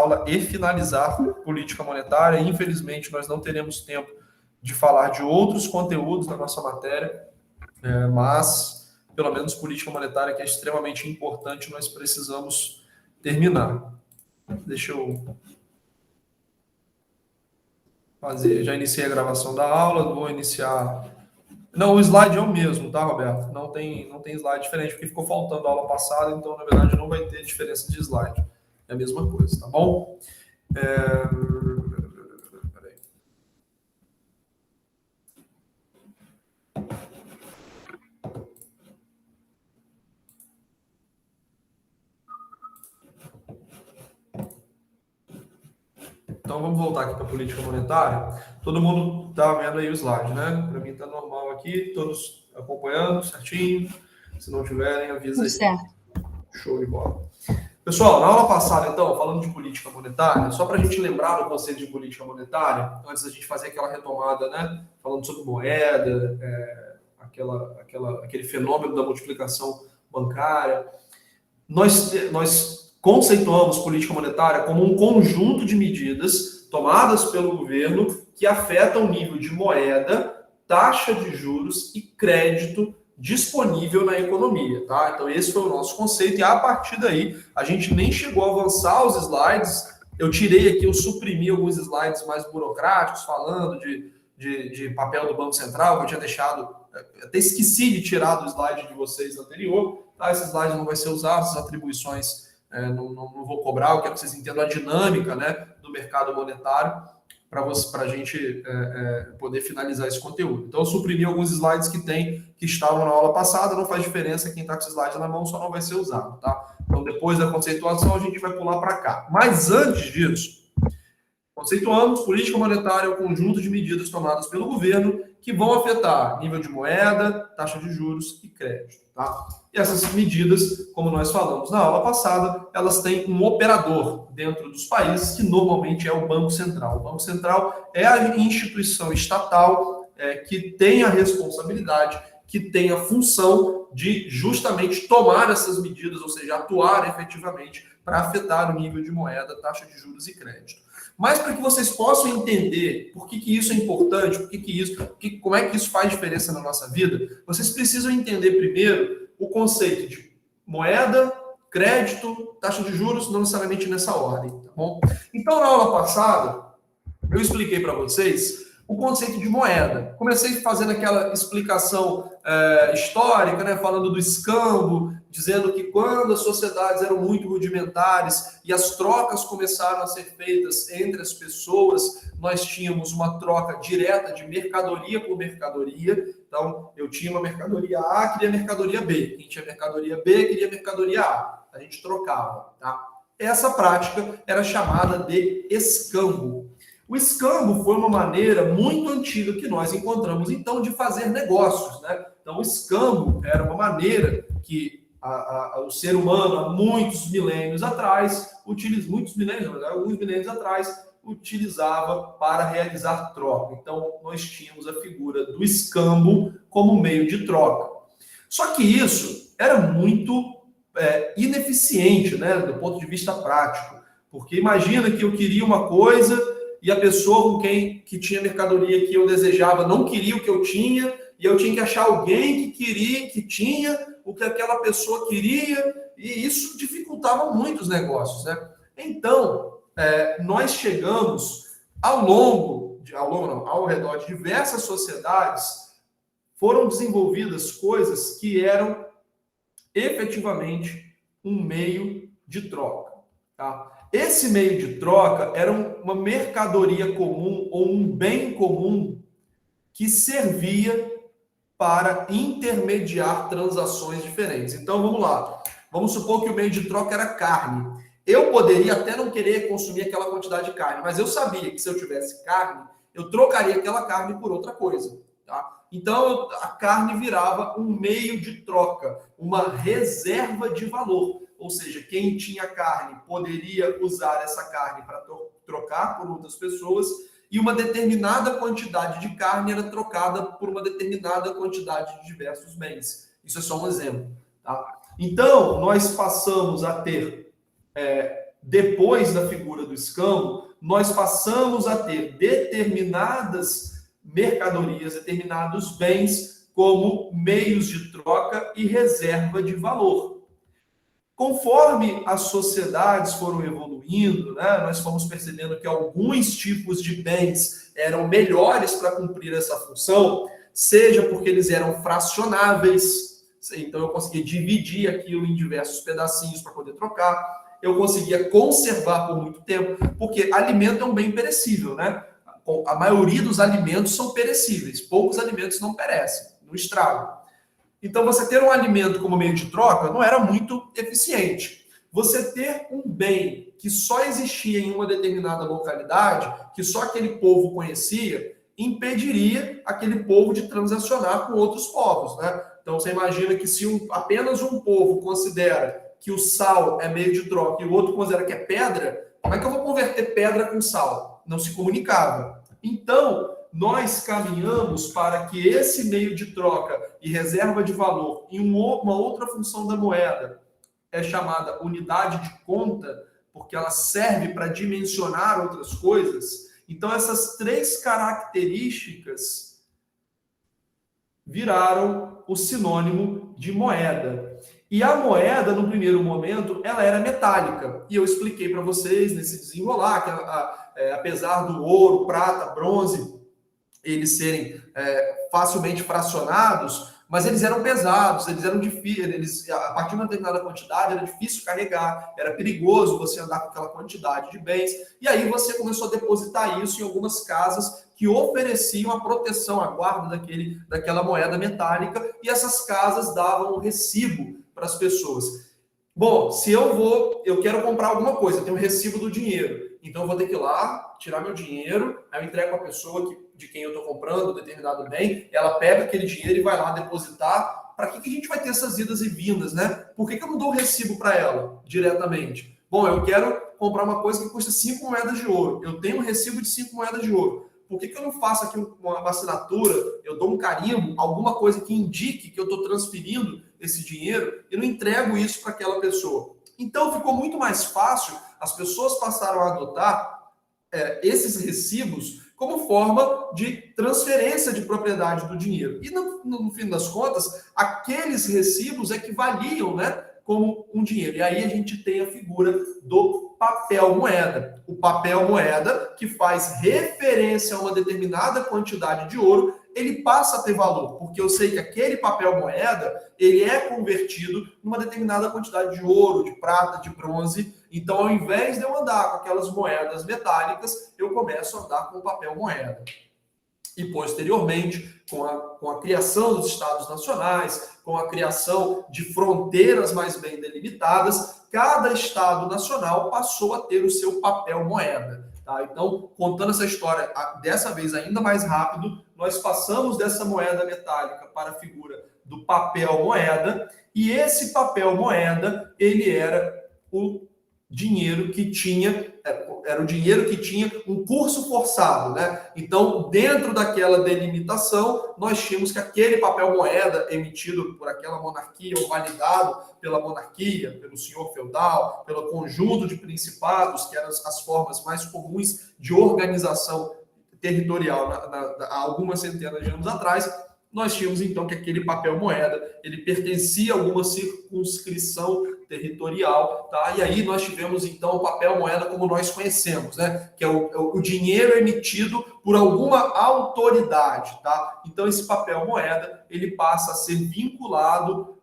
aula e finalizar política monetária. Infelizmente, nós não teremos tempo de falar de outros conteúdos da nossa matéria, mas, pelo menos, política monetária, que é extremamente importante, nós precisamos terminar. Deixa eu fazer, já iniciei a gravação da aula, vou iniciar... Não, o slide é o mesmo, tá, Roberto? Não tem slide diferente, porque ficou faltando a aula passada, então, na verdade, não vai ter diferença de slide. É a mesma coisa, tá bom? Peraí. Então, vamos voltar aqui para a política monetária. Todo mundo está vendo aí o slide, né? Para mim está normal aqui, todos acompanhando certinho. Se não tiverem, avisa aí. Certo. Show de bola. Pessoal, na aula passada, então, falando de política monetária, só para a gente lembrar do conceito de política monetária, antes da gente fazer aquela retomada, né? Falando sobre moeda, aquele fenômeno da multiplicação bancária. Nós conceituamos política monetária como um conjunto de medidas tomadas pelo governo que afetam o nível de moeda, taxa de juros e crédito disponível na economia, tá? Então esse foi o nosso conceito e a partir daí a gente nem chegou a avançar os slides. Eu tirei aqui, eu suprimi alguns slides mais burocráticos falando de papel do Banco Central, que eu tinha deixado, até esqueci de tirar do slide de vocês anterior, tá? Esse slide não vai ser usado, essas atribuições não vou cobrar, eu quero que vocês entendam a dinâmica, né, do mercado monetário para a gente poder finalizar esse conteúdo. Então, eu suprimi alguns slides que estavam na aula passada, não faz diferença, quem está com esses slides na mão só não vai ser usado, tá? Então, depois da conceituação, a gente vai pular para cá. Mas antes disso, conceituamos, política monetária é o conjunto de medidas tomadas pelo governo que vão afetar nível de moeda, taxa de juros e crédito, tá? E essas medidas, como nós falamos na aula passada, elas têm um operador dentro dos países, que normalmente é o Banco Central. O Banco Central é a instituição estatal que tem a responsabilidade, que tem a função de justamente tomar essas medidas, ou seja, atuar efetivamente para afetar o nível de moeda, taxa de juros e crédito. Mas para que vocês possam entender por que isso é importante, como é que isso faz diferença na nossa vida, vocês precisam entender primeiro o conceito de moeda, crédito, taxa de juros, não necessariamente nessa ordem, tá bom? Então, na aula passada, eu expliquei para vocês o conceito de moeda. Comecei fazendo aquela explicação histórica, né, falando do escambo, dizendo que quando as sociedades eram muito rudimentares e as trocas começaram a ser feitas entre as pessoas, nós tínhamos uma troca direta de mercadoria por mercadoria. Então, eu tinha uma mercadoria A, queria mercadoria B. Quem tinha mercadoria B, queria mercadoria A. A gente trocava, tá? Essa prática era chamada de escambo. O escambo foi uma maneira muito antiga que nós encontramos, então, de fazer negócios, né? Então, o escambo era uma maneira que o ser humano, há muitos milênios atrás, alguns milênios atrás, utilizava para realizar troca. Então, nós tínhamos a figura do escambo como meio de troca. Só que isso era muito ineficiente, né, do ponto de vista prático. Porque imagina que eu queria uma coisa e a pessoa que tinha mercadoria que eu desejava não queria o que eu tinha, e eu tinha que achar alguém que tinha o que aquela pessoa queria, e isso dificultava muito os negócios, né? Então, nós chegamos ao redor de diversas sociedades, foram desenvolvidas coisas que eram efetivamente um meio de troca, tá? Esse meio de troca era uma mercadoria comum ou um bem comum que servia para intermediar transações diferentes. Então, vamos lá. Vamos supor que o meio de troca era carne. Eu poderia até não querer consumir aquela quantidade de carne, mas eu sabia que se eu tivesse carne, eu trocaria aquela carne por outra coisa, tá? Então, a carne virava um meio de troca, uma reserva de valor. Ou seja, quem tinha carne poderia usar essa carne para trocar por outras pessoas, e uma determinada quantidade de carne era trocada por uma determinada quantidade de diversos bens. Isso é só um exemplo, tá? Então, nós passamos a ter depois da figura do escambo, nós passamos a ter determinadas mercadorias, determinados bens como meios de troca e reserva de valor. Conforme as sociedades foram evoluindo, né, nós fomos percebendo que alguns tipos de bens eram melhores para cumprir essa função, seja porque eles eram fracionáveis, então eu conseguia dividir aquilo em diversos pedacinhos para poder trocar, eu conseguia conservar por muito tempo, porque alimento é um bem perecível, né? A maioria dos alimentos são perecíveis, poucos alimentos não perecem, não estragam. Então, você ter um alimento como meio de troca não era muito eficiente. Você ter um bem que só existia em uma determinada localidade, que só aquele povo conhecia, impediria aquele povo de transacionar com outros povos, né? Então, você imagina que se apenas um povo considera que o sal é meio de troca e o outro considera que é pedra, como é que eu vou converter pedra com sal? Não se comunicava. Então, nós caminhamos para que esse meio de troca e reserva de valor em uma outra função da moeda, é chamada unidade de conta, porque ela serve para dimensionar outras coisas. Então, essas três características viraram o sinônimo de moeda. E a moeda, no primeiro momento, ela era metálica. E eu expliquei para vocês, nesse desenrolar, que apesar do ouro, prata, bronze, eles serem facilmente fracionados, mas eles eram pesados, eles eram difíceis, a partir de uma determinada quantidade era difícil carregar, era perigoso você andar com aquela quantidade de bens, e aí você começou a depositar isso em algumas casas que ofereciam a proteção, a guarda daquela moeda metálica, e essas casas davam um recibo para as pessoas. Bom, se eu quero comprar alguma coisa, eu tenho um recibo do dinheiro, então eu vou ter que ir lá, tirar meu dinheiro, aí eu entrego para a pessoa de quem eu estou comprando determinado bem, ela pega aquele dinheiro e vai lá depositar. Para que a gente vai ter essas idas e vindas, né? Por que eu não dou o recibo para ela diretamente? Bom, eu quero comprar uma coisa que custa 5 moedas de ouro. Eu tenho um recibo de 5 moedas de ouro. Por que eu não faço aqui uma assinatura, eu dou um carimbo, alguma coisa que indique que eu estou transferindo esse dinheiro e não entrego isso para aquela pessoa? Então ficou muito mais fácil, as pessoas passaram a adotar esses recibos como forma de transferência de propriedade do dinheiro. E no fim das contas, aqueles recibos é que valiam, né, como um dinheiro. E aí a gente tem a figura do papel moeda. O papel moeda, que faz referência a uma determinada quantidade de ouro, ele passa a ter valor, porque eu sei que aquele papel moeda, ele é convertido numa determinada quantidade de ouro, de prata, de bronze. Então, ao invés de eu andar com aquelas moedas metálicas, eu começo a andar com o papel moeda. E, posteriormente, com a criação dos Estados Nacionais, com a criação de fronteiras mais bem delimitadas, cada Estado nacional passou a ter o seu papel moeda. Tá? Então, contando essa história, dessa vez ainda mais rápido, nós passamos dessa moeda metálica para a figura do papel moeda, e esse papel moeda, ele era o dinheiro que tinha, era o dinheiro que tinha um curso forçado, né? Então, dentro daquela delimitação, nós tínhamos que aquele papel moeda emitido por aquela monarquia, ou validado pela monarquia, pelo senhor feudal, pelo conjunto de principados, que eram as formas mais comuns de organização territorial há algumas centenas de anos atrás, nós tínhamos então que aquele papel moeda, ele pertencia a alguma circunscrição territorial, tá? E aí nós tivemos então o papel moeda como nós conhecemos, né? Que é o dinheiro emitido por alguma autoridade, tá? Então esse papel moeda, ele passa a ser vinculado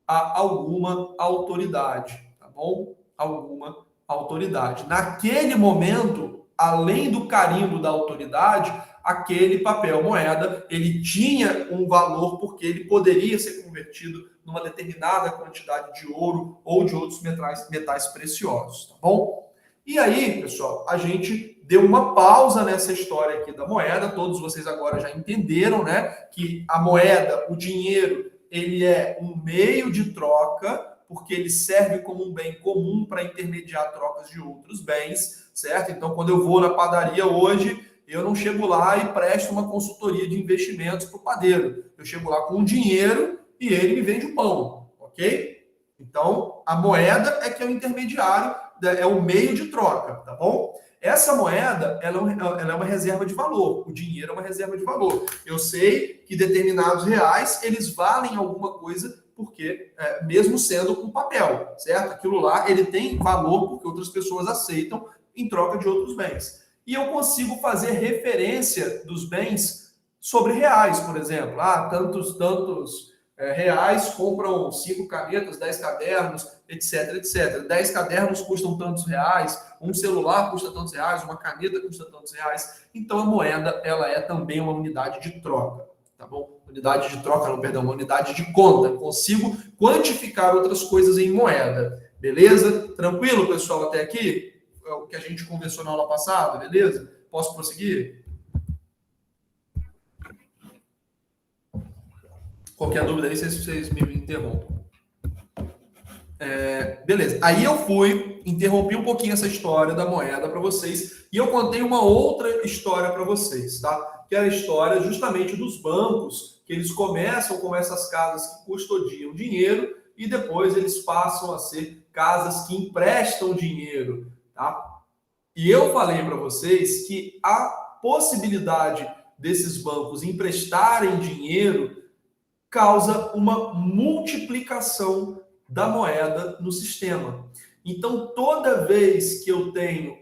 a alguma autoridade, tá bom? Alguma autoridade. Naquele momento, além do carimbo da autoridade, aquele papel moeda, ele tinha um valor porque ele poderia ser convertido numa determinada quantidade de ouro ou de outros metais preciosos, tá bom? E aí, pessoal, a gente deu uma pausa nessa história aqui da moeda, todos vocês agora já entenderam, né, que a moeda, o dinheiro, ele é um meio de troca, porque ele serve como um bem comum para intermediar trocas de outros bens, certo? Então, quando eu vou na padaria hoje, eu não chego lá e presto uma consultoria de investimentos para o padeiro. Eu chego lá com um dinheiro e ele me vende o pão, ok? Então, a moeda é que é o intermediário é o meio de troca, tá bom? Essa moeda, ela é uma reserva de valor. O dinheiro é uma reserva de valor. Eu sei que determinados reais, eles valem alguma coisa, porque, mesmo sendo um papel, certo? Aquilo lá, ele tem valor porque outras pessoas aceitam em troca de outros bens. E eu consigo fazer referência dos bens sobre reais, por exemplo. Tantos reais compram 5 canetas, 10 cadernos, etc, etc. 10 cadernos custam tantos reais, um celular custa tantos reais, uma caneta custa tantos reais. Então a moeda, ela é também uma unidade de troca, tá bom? Unidade de troca, não, perdão, uma unidade de conta. Eu consigo quantificar outras coisas em moeda. Beleza? Tranquilo, pessoal, até aqui? É o que a gente conversou na aula passada, beleza? Posso prosseguir? Qualquer dúvida aí, vocês me interrompam. Beleza. Aí eu interrompi um pouquinho essa história da moeda para vocês e eu contei uma outra história para vocês, tá? Que é a história justamente dos bancos, que eles começam como essas casas que custodiam dinheiro e depois eles passam a ser casas que emprestam dinheiro, tá? E eu falei para vocês que a possibilidade desses bancos emprestarem dinheiro causa uma multiplicação da moeda no sistema. Então, toda vez que eu tenho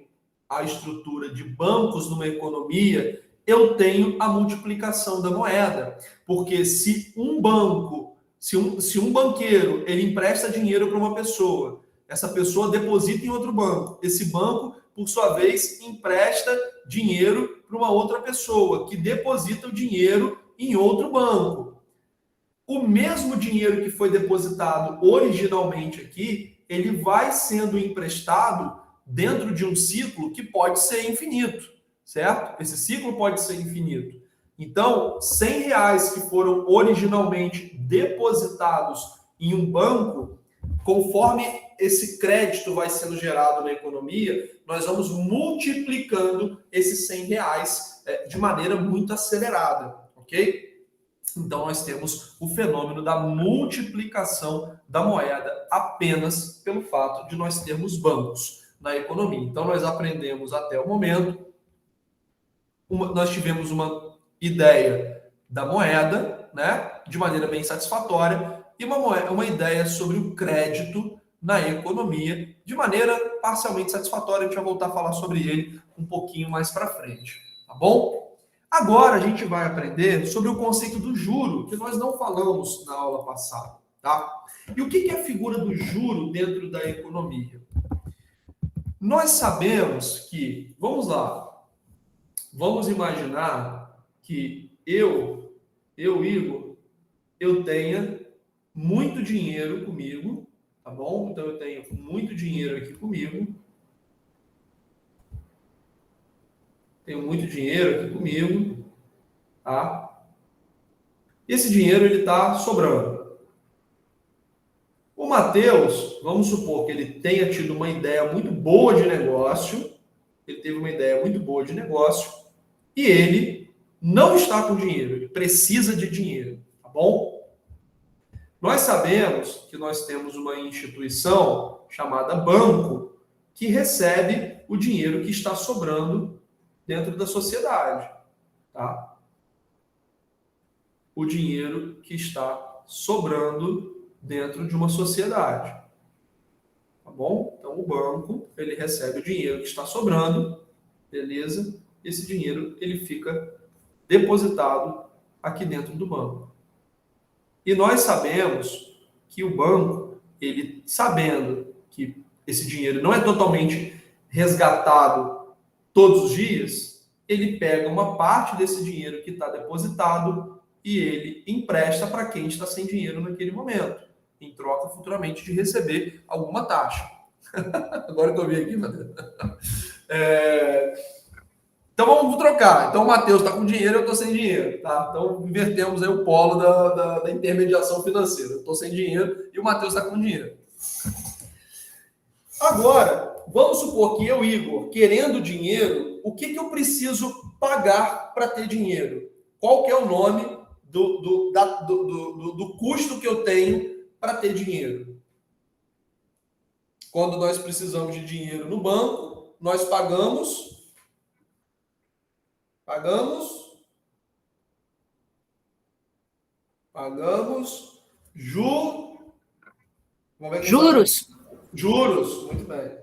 a estrutura de bancos numa economia, eu tenho a multiplicação da moeda. Porque se um banco, se um banqueiro, ele empresta dinheiro para uma pessoa, essa pessoa deposita em outro banco, esse banco, por sua vez, empresta dinheiro para uma outra pessoa, que deposita o dinheiro em outro banco. O mesmo dinheiro que foi depositado originalmente aqui, ele vai sendo emprestado dentro de um ciclo que pode ser infinito, certo? Esse ciclo pode ser infinito. Então, 100 reais que foram originalmente depositados em um banco, conforme esse crédito vai sendo gerado na economia, nós vamos multiplicando esses 100 reais de maneira muito acelerada, ok? Então, nós temos o fenômeno da multiplicação da moeda apenas pelo fato de nós termos bancos na economia. Então, nós aprendemos até o momento, nós tivemos uma ideia da moeda, né, de maneira bem satisfatória, e uma ideia sobre o crédito na economia, de maneira parcialmente satisfatória. A gente vai voltar a falar sobre ele um pouquinho mais para frente, tá bom? Agora a gente vai aprender sobre o conceito do juro, que nós não falamos na aula passada, tá? E o que é a figura do juro dentro da economia? Nós sabemos que, vamos lá, vamos imaginar que eu, Igor, eu tenha muito dinheiro comigo, tá bom? Então eu tenho muito dinheiro aqui comigo. Tenho muito dinheiro aqui comigo, tá? E esse dinheiro, ele está sobrando. O Matheus, vamos supor que ele tenha tido uma ideia muito boa de negócio, ele teve uma ideia muito boa de negócio, e ele não está com dinheiro, ele precisa de dinheiro, tá bom? Nós sabemos que nós temos uma instituição chamada banco, que recebe o dinheiro que está sobrando dentro da sociedade, tá? O dinheiro que está sobrando dentro de uma sociedade, tá bom? Então, o banco, ele recebe o dinheiro que está sobrando, beleza? Esse dinheiro, ele fica depositado aqui dentro do banco. E nós sabemos que o banco, ele sabendo que esse dinheiro não é totalmente resgatado todos os dias, ele pega uma parte desse dinheiro que está depositado e ele empresta para quem está sem dinheiro naquele momento, em troca futuramente de receber alguma taxa. Agora que eu vi aqui, Matheus. Então vamos trocar. Então o Matheus está com dinheiro, eu estou sem dinheiro. Tá? Então invertemos aí o polo da intermediação financeira. Eu estou sem dinheiro e o Matheus está com dinheiro. Agora, vamos supor que eu, Igor, querendo dinheiro, o que eu preciso pagar para ter dinheiro? Qual que é o nome do custo que eu tenho para ter dinheiro? quando nós precisamos de dinheiro no banco, nós pagamos vamos ver quem sabe. Juros. Juros, muito bem.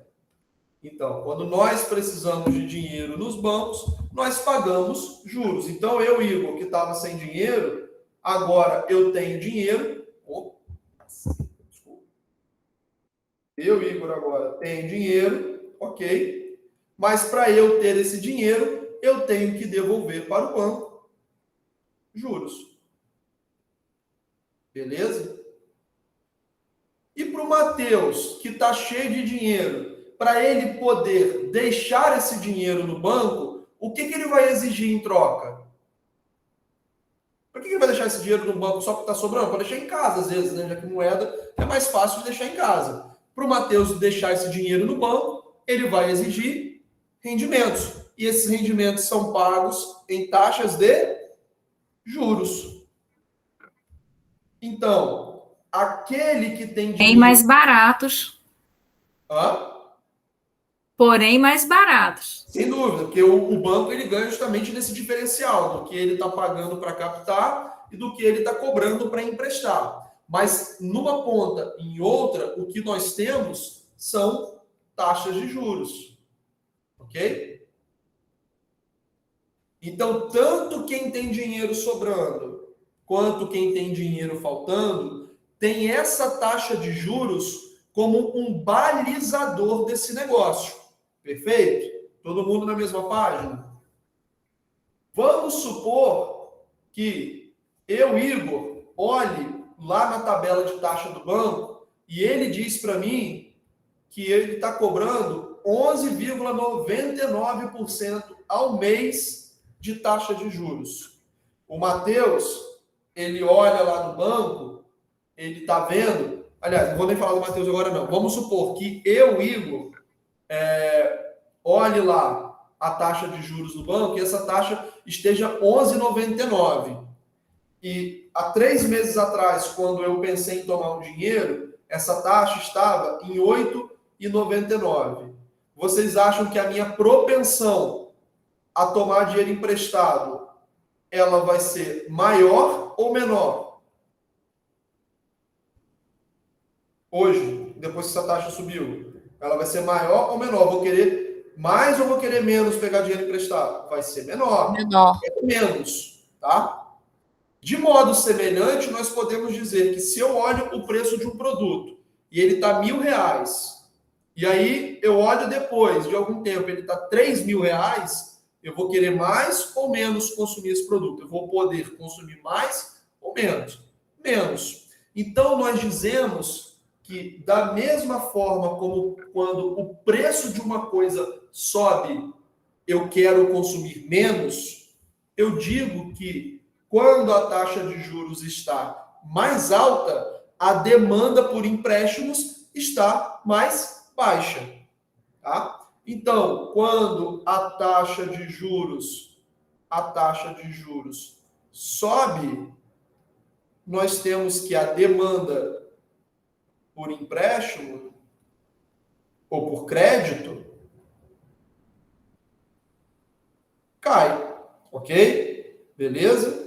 Então, quando nós precisamos de dinheiro nos bancos, nós pagamos juros. Então, eu, Igor, que estava sem dinheiro, agora eu tenho dinheiro. Eu, Igor, agora tenho dinheiro, ok. Mas para eu ter esse dinheiro, eu tenho que devolver para o banco juros. Beleza? E para o Matheus, que está cheio de dinheiro, para ele poder deixar esse dinheiro no banco, o que ele vai exigir em troca? Por que ele vai deixar esse dinheiro no banco só porque está sobrando? Para deixar em casa, às vezes, né? Já que moeda é mais fácil de deixar em casa. Para o Matheus deixar esse dinheiro no banco, ele vai exigir rendimentos. E esses rendimentos são pagos em taxas de juros. Então, aquele que tem dinheiro... Bem mais baratos. Hã? Porém mais baratos. Sem dúvida, porque o banco ele ganha justamente nesse diferencial do que ele está pagando para captar e do que ele está cobrando para emprestar. Mas numa ponta e em outra, o que nós temos são taxas de juros. Ok? Então, tanto quem tem dinheiro sobrando quanto quem tem dinheiro faltando tem essa taxa de juros como um balizador desse negócio. Perfeito? Todo mundo na mesma página? Vamos supor que eu, Igor, olhe lá na tabela de taxa do banco e ele diz para mim que ele está cobrando 11,99% ao mês de taxa de juros. O Matheus, ele olha lá no banco, ele está vendo... Aliás, não vou nem falar do Matheus agora, não. Vamos supor que eu, Igor, olhe lá a taxa de juros do banco e essa taxa esteja 11,99. E há 3 meses atrás, quando eu pensei em tomar um dinheiro, essa taxa estava em 8,99. Vocês acham que a minha propensão a tomar dinheiro emprestado, ela vai ser maior ou menor? Hoje, depois que essa taxa subiu, ela vai ser maior ou menor? Vou querer mais ou vou querer menos pegar dinheiro emprestado? Vai ser menor. Menor. É menos, tá? De modo semelhante, nós podemos dizer que se eu olho o preço de um produto e ele está R$1.000, e aí eu olho depois de algum tempo, ele está R$3.000, eu vou querer mais ou menos consumir esse produto? Eu vou poder consumir mais ou menos? Menos. Então, nós dizemos que da mesma forma como quando o preço de uma coisa sobe, eu quero consumir menos, eu digo que quando a taxa de juros está mais alta, a demanda por empréstimos está mais baixa. Tá? Então, quando a taxa de juros sobe, nós temos que a demanda por empréstimo ou por crédito cai. Ok? Beleza?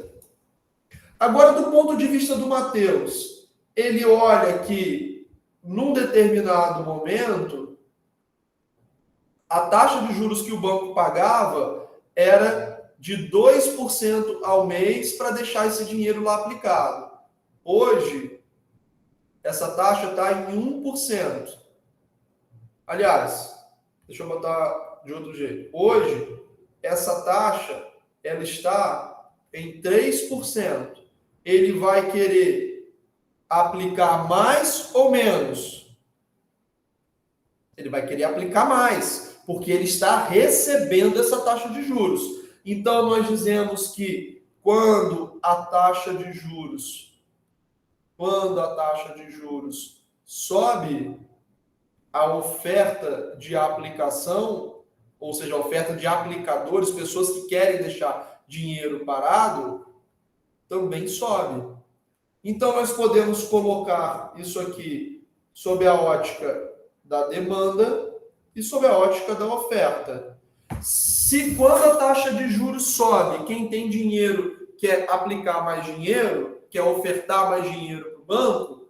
Agora, do ponto de vista do Matheus, ele olha que, num determinado momento, a taxa de juros que o banco pagava era de 2% ao mês para deixar esse dinheiro lá aplicado. Hoje, essa taxa está em 1%. Aliás, deixa eu botar de outro jeito. Hoje, essa taxa ela está em 3%. Ele vai querer aplicar mais ou menos? Ele vai querer aplicar mais, porque ele está recebendo essa taxa de juros. Então, nós dizemos que quando a taxa de juros sobe, a oferta de aplicação, ou seja, a oferta de aplicadores, pessoas que querem deixar dinheiro parado, também sobe. Então, nós podemos colocar isso aqui sob a ótica da demanda e sob a ótica da oferta. Se quando a taxa de juros sobe, quem tem dinheiro quer aplicar mais dinheiro, quer ofertar mais dinheiro para o banco,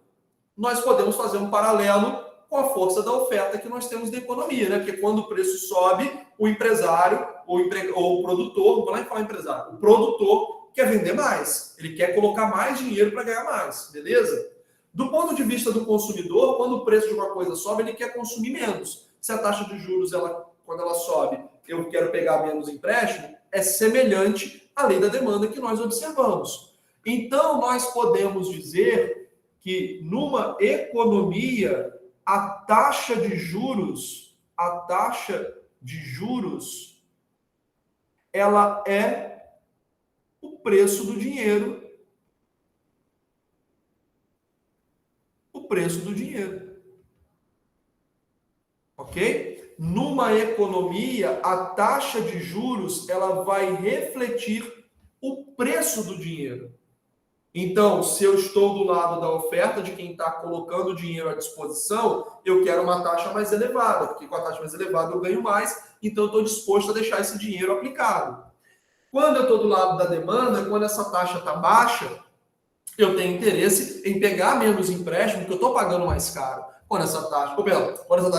nós podemos fazer um paralelo com a força da oferta que nós temos da economia, né? Porque quando o preço sobe, o empresário ou o produtor, não vou nem falar empresário, o produtor quer vender mais, ele quer colocar mais dinheiro para ganhar mais, beleza? Do ponto de vista do consumidor, quando o preço de uma coisa sobe, ele quer consumir menos. Se a taxa de juros, quando ela sobe, eu quero pegar menos empréstimo, é semelhante à lei da demanda que nós observamos. Então, nós podemos dizer que numa economia, a taxa de juros, ela é o preço do dinheiro. O preço do dinheiro. Ok? Numa economia, a taxa de juros, ela vai refletir o preço do dinheiro. Então, se eu estou do lado da oferta de quem está colocando dinheiro à disposição, eu quero uma taxa mais elevada, porque com a taxa mais elevada eu ganho mais, então eu estou disposto a deixar esse dinheiro aplicado. Quando eu estou do lado da demanda, quando essa taxa está baixa, eu tenho interesse em pegar menos empréstimo, porque eu estou pagando mais caro. Quando essa taxa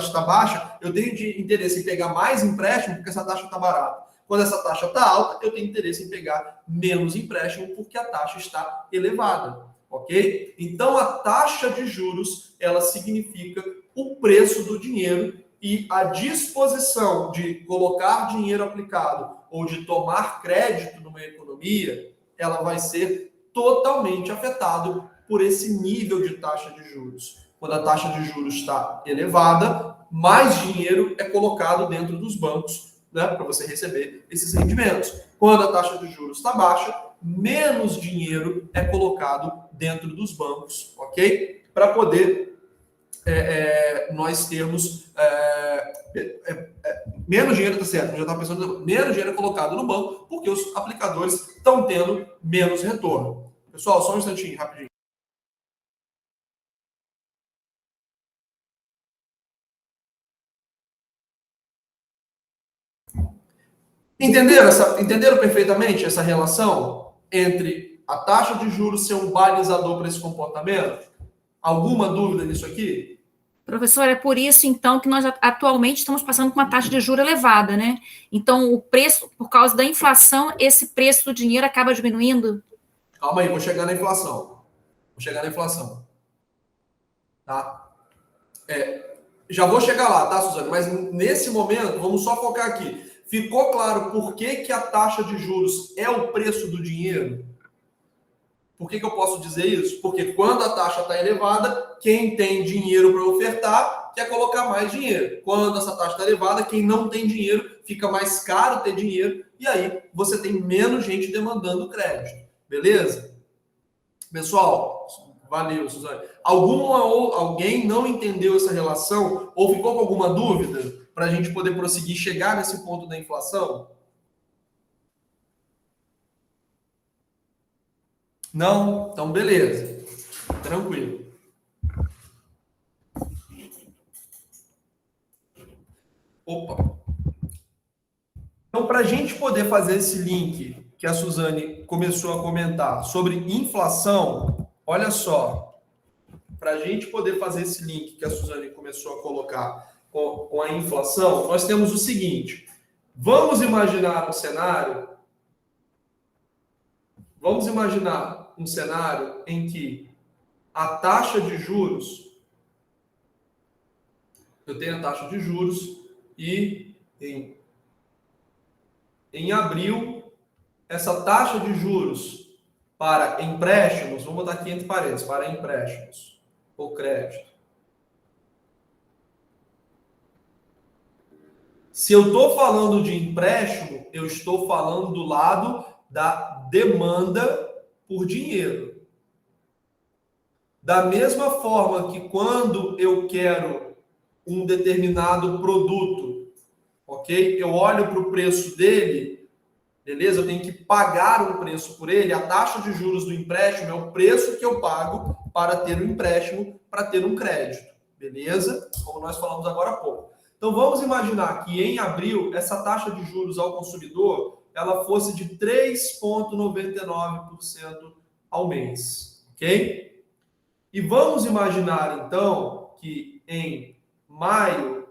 está baixa, eu tenho interesse em pegar mais empréstimo, porque essa taxa está barata. Quando essa taxa está alta, eu tenho interesse em pegar menos empréstimo, porque a taxa está elevada. Ok? Então, a taxa de juros, ela significa o preço do dinheiro e a disposição de colocar dinheiro aplicado ou de tomar crédito numa economia, ela vai ser totalmente afetado por esse nível de taxa de juros. Quando a taxa de juros está elevada, mais dinheiro é colocado dentro dos bancos, né, para você receber esses rendimentos. Quando a taxa de juros está baixa, menos dinheiro é colocado dentro dos bancos, ok? Para poder nós termos menos dinheiro, tá certo? Eu já estava pensando, menos dinheiro é colocado no banco, porque os aplicadores estão tendo menos retorno. Pessoal, só um instantinho, rapidinho. Entenderam perfeitamente essa relação entre a taxa de juros ser um balizador para esse comportamento? Alguma dúvida nisso aqui? Professor, é por isso, então, que nós atualmente estamos passando por uma taxa de juros elevada, né? Então, o preço, por causa da inflação, esse preço do dinheiro acaba diminuindo? Calma aí, vou chegar na inflação. Tá? Já vou chegar lá, tá, Suzane? Mas nesse momento, vamos só focar aqui. Ficou claro por que a taxa de juros é o preço do dinheiro? Por que eu posso dizer isso? Porque quando a taxa está elevada, quem tem dinheiro para ofertar quer colocar mais dinheiro. Quando essa taxa está elevada, quem não tem dinheiro, fica mais caro ter dinheiro, e aí você tem menos gente demandando crédito. Beleza? Pessoal, valeu, Suzane. Alguém não entendeu essa relação ou ficou com alguma dúvida para a gente poder prosseguir e chegar nesse ponto da inflação? Não? Então, beleza. Tranquilo. Opa. Então, para a gente poder fazer esse link que a Suzane começou a comentar sobre inflação, olha só. Para a gente poder fazer esse link que a Suzane começou a colocar com a inflação, nós temos o seguinte. Vamos imaginar um cenário em que a taxa de juros, eu tenho a taxa de juros e em abril, essa taxa de juros para empréstimos, vamos botar aqui entre parênteses, para empréstimos ou crédito. Se eu estou falando de empréstimo, eu estou falando do lado da demanda por dinheiro. Da mesma forma que quando eu quero um determinado produto, ok? Eu olho para o preço dele, beleza? Eu tenho que pagar um preço por ele. A taxa de juros do empréstimo é o preço que eu pago para ter um empréstimo, para ter um crédito, beleza? Como nós falamos agora há pouco. Então, vamos imaginar que em abril, essa taxa de juros ao consumidor, ela fosse de 3,99% ao mês, ok? E vamos imaginar, então, que em maio,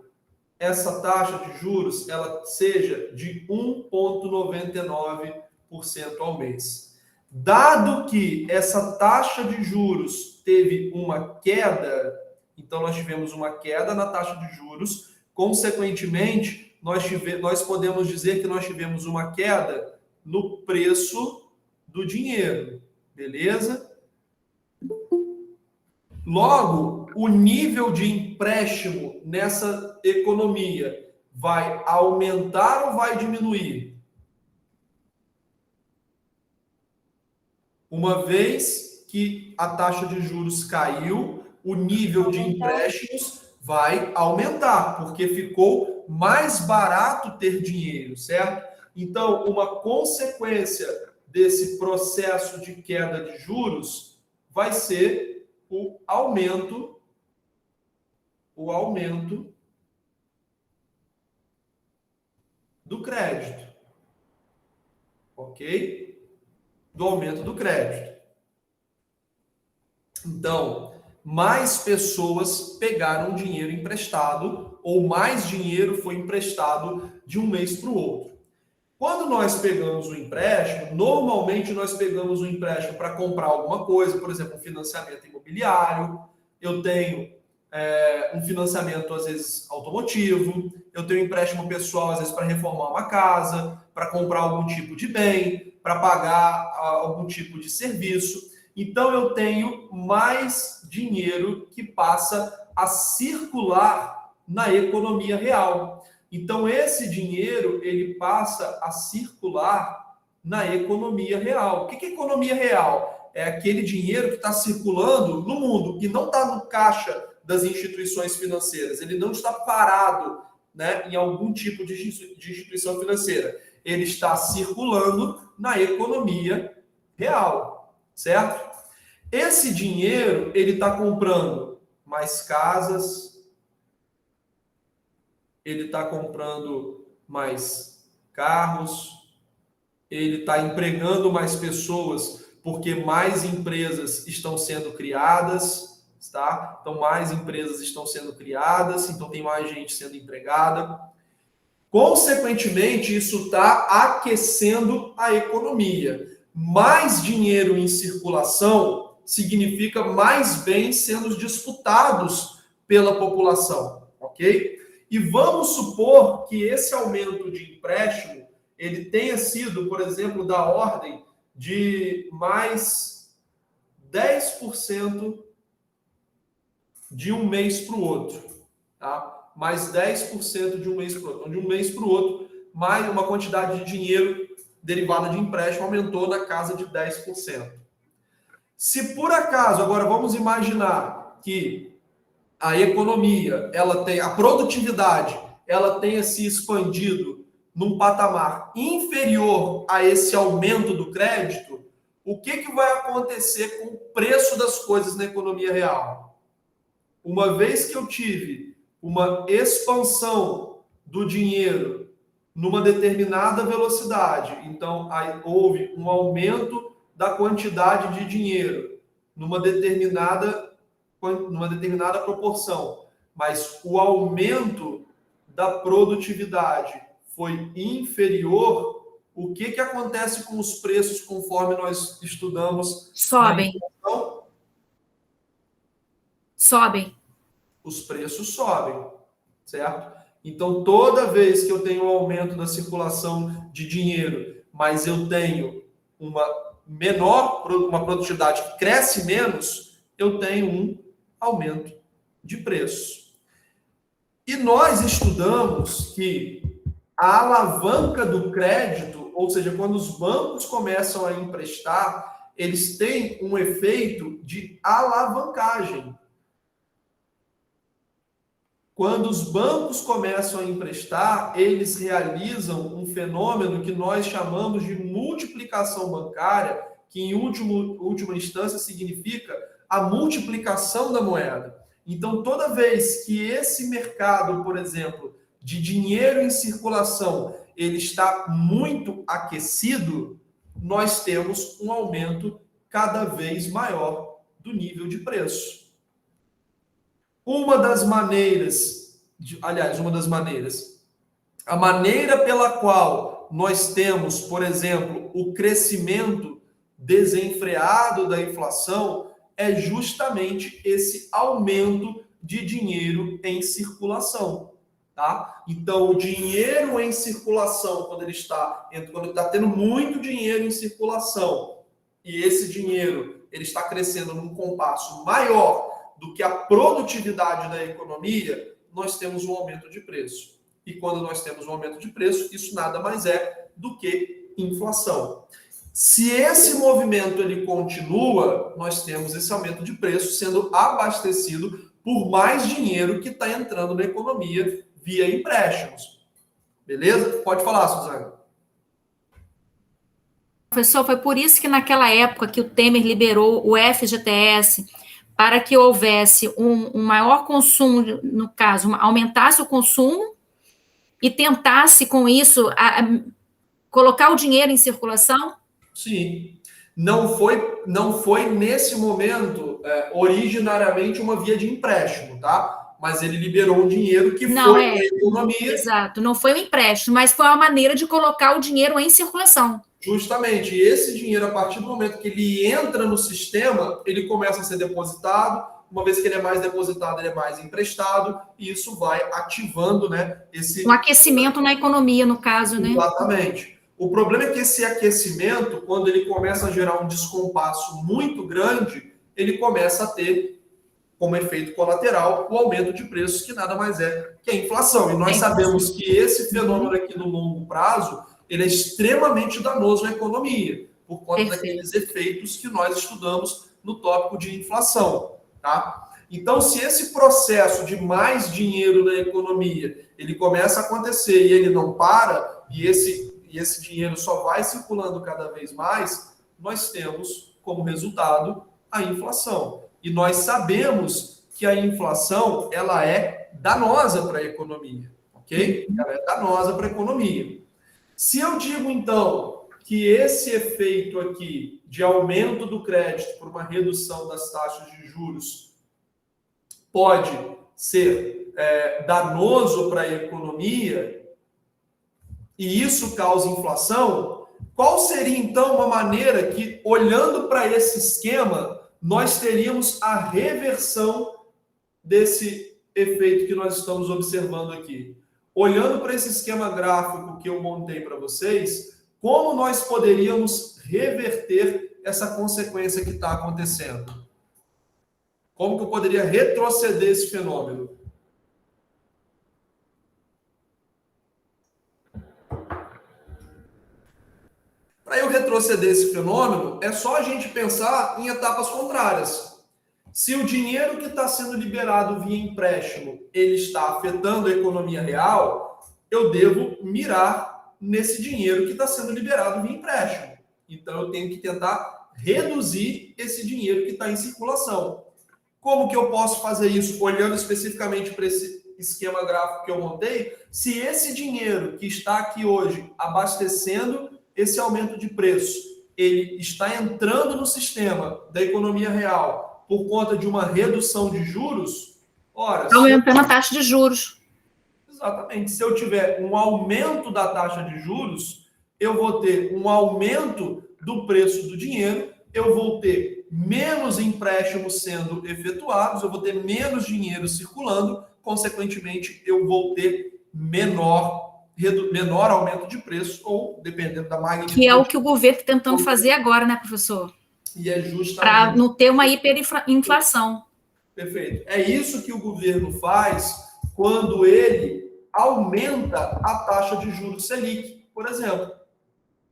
essa taxa de juros ela seja de 1,99% ao mês. Dado que essa taxa de juros teve uma queda, então nós tivemos uma queda na taxa de juros, consequentemente, nós podemos dizer que nós tivemos uma queda no preço do dinheiro, beleza? Logo, o nível de empréstimo nessa economia vai aumentar ou vai diminuir? Uma vez que a taxa de juros caiu, o nível de empréstimos vai aumentar, porque ficou mais barato ter dinheiro, certo? Então, uma consequência desse processo de queda de juros vai ser o aumento do crédito, ok? Do aumento do crédito. Então, mais pessoas pegaram dinheiro emprestado ou mais dinheiro foi emprestado de um mês para o outro. Quando nós pegamos o empréstimo, normalmente nós pegamos o empréstimo para comprar alguma coisa, por exemplo, um financiamento imobiliário, eu tenho um financiamento, às vezes, automotivo, eu tenho empréstimo pessoal, às vezes, para reformar uma casa, para comprar algum tipo de bem, para pagar algum tipo de serviço. Então, eu tenho mais dinheiro que passa a circular na economia real. Então, esse dinheiro, ele passa a circular na economia real. O que é economia real? É aquele dinheiro que está circulando no mundo e não está no caixa das instituições financeiras. Ele não está parado, né, em algum tipo de instituição financeira. Ele está circulando na economia real, certo? Esse dinheiro, ele está comprando mais casas, ele está comprando mais carros, ele está empregando mais pessoas, porque mais empresas estão sendo criadas, tá? Então, mais empresas estão sendo criadas, então tem mais gente sendo empregada. Consequentemente, isso está aquecendo a economia. Mais dinheiro em circulação significa mais bens sendo disputados pela população, ok? E vamos supor que esse aumento de empréstimo ele tenha sido, por exemplo, da ordem de mais 10% de um mês para o outro, tá? Mais 10% de um mês para o outro. Então, de um mês para o outro, mais uma quantidade de dinheiro derivada de empréstimo aumentou na casa de 10%. Se por acaso, agora vamos imaginar que a economia, a produtividade, ela tenha se expandido num patamar inferior a esse aumento do crédito, o que vai acontecer com o preço das coisas na economia real? Uma vez que eu tive uma expansão do dinheiro numa determinada velocidade, então aí houve um aumento da quantidade de dinheiro numa determinada proporção, mas o aumento da produtividade foi inferior, o que acontece com os preços conforme nós estudamos? Sobem. Sobem. Os preços sobem, certo? Então, toda vez que eu tenho um aumento da circulação de dinheiro, mas eu tenho uma produtividade que cresce menos, eu tenho um aumento de preço. E nós estudamos que a alavanca do crédito, ou seja, quando os bancos começam a emprestar, eles têm um efeito de alavancagem. Quando os bancos começam a emprestar, eles realizam um fenômeno que nós chamamos de multiplicação bancária, que em última instância significa a multiplicação da moeda. Então, toda vez que esse mercado, por exemplo, de dinheiro em circulação, ele está muito aquecido, nós temos um aumento cada vez maior do nível de preço. Uma das maneiras, a maneira pela qual nós temos, por exemplo, o crescimento desenfreado da inflação é justamente esse aumento de dinheiro em circulação, tá? Então, o dinheiro em circulação, quando ele está tendo muito dinheiro em circulação e esse dinheiro ele está crescendo num compasso maior do que a produtividade da economia, nós temos um aumento de preço. E quando nós temos um aumento de preço, isso nada mais é do que inflação. Se esse movimento ele continua, nós temos esse aumento de preço sendo abastecido por mais dinheiro que está entrando na economia via empréstimos. Beleza? Pode falar, Suzana. Professor, foi por isso que naquela época que o Temer liberou o FGTS para que houvesse um maior consumo, no caso, aumentasse o consumo e tentasse com isso colocar o dinheiro em circulação? Sim. Não foi nesse momento originariamente uma via de empréstimo, tá? Mas ele liberou um dinheiro que foi para a economia. Exato, não foi um empréstimo, mas foi uma maneira de colocar o dinheiro em circulação. Justamente, e esse dinheiro, a partir do momento que ele entra no sistema, ele começa a ser depositado. Uma vez que ele é mais depositado, ele é mais emprestado, e isso vai ativando, né, um aquecimento na economia, no caso, né? Exatamente. O problema é que esse aquecimento, quando ele começa a gerar um descompasso muito grande, ele começa a ter como efeito colateral o aumento de preços, que nada mais é que a inflação. E nós sabemos que esse fenômeno aqui no longo prazo, ele é extremamente danoso à economia, por conta daqueles efeitos que nós estudamos no tópico de inflação, tá? Então, se esse processo de mais dinheiro na economia, ele começa a acontecer e ele não para, e esse dinheiro só vai circulando cada vez mais, nós temos como resultado a inflação. E nós sabemos que a inflação, ela é danosa para a economia, ok? Ela é danosa para a economia. Se eu digo, então, que esse efeito aqui de aumento do crédito por uma redução das taxas de juros pode ser danoso para a economia e isso causa inflação, qual seria, então, uma maneira que, olhando para esse esquema, nós teríamos a reversão desse efeito que nós estamos observando aqui? Olhando para esse esquema gráfico que eu montei para vocês, como nós poderíamos reverter essa consequência que está acontecendo? Como que eu poderia retroceder esse fenômeno? Para eu retroceder esse fenômeno, é só a gente pensar em etapas contrárias. Se o dinheiro que está sendo liberado via empréstimo, ele está afetando a economia real, eu devo mirar nesse dinheiro que está sendo liberado via empréstimo. Então, eu tenho que tentar reduzir esse dinheiro que está em circulação. Como que eu posso fazer isso? Olhando especificamente para esse esquema gráfico que eu montei, se esse dinheiro que está aqui hoje abastecendo esse aumento de preço, ele está entrando no sistema da economia real por conta de uma redução de juros, aumentando a taxa de juros. Exatamente. Se eu tiver um aumento da taxa de juros, eu vou ter um aumento do preço do dinheiro, eu vou ter menos empréstimos sendo efetuados, eu vou ter menos dinheiro circulando, consequentemente, eu vou ter menor aumento de preço, ou dependendo da magnitude. Que é o que o governo está tentando fazer agora, né, professor? E é justamente para não ter uma hiperinflação. Perfeito. É isso que o governo faz quando ele aumenta a taxa de juros Selic, por exemplo.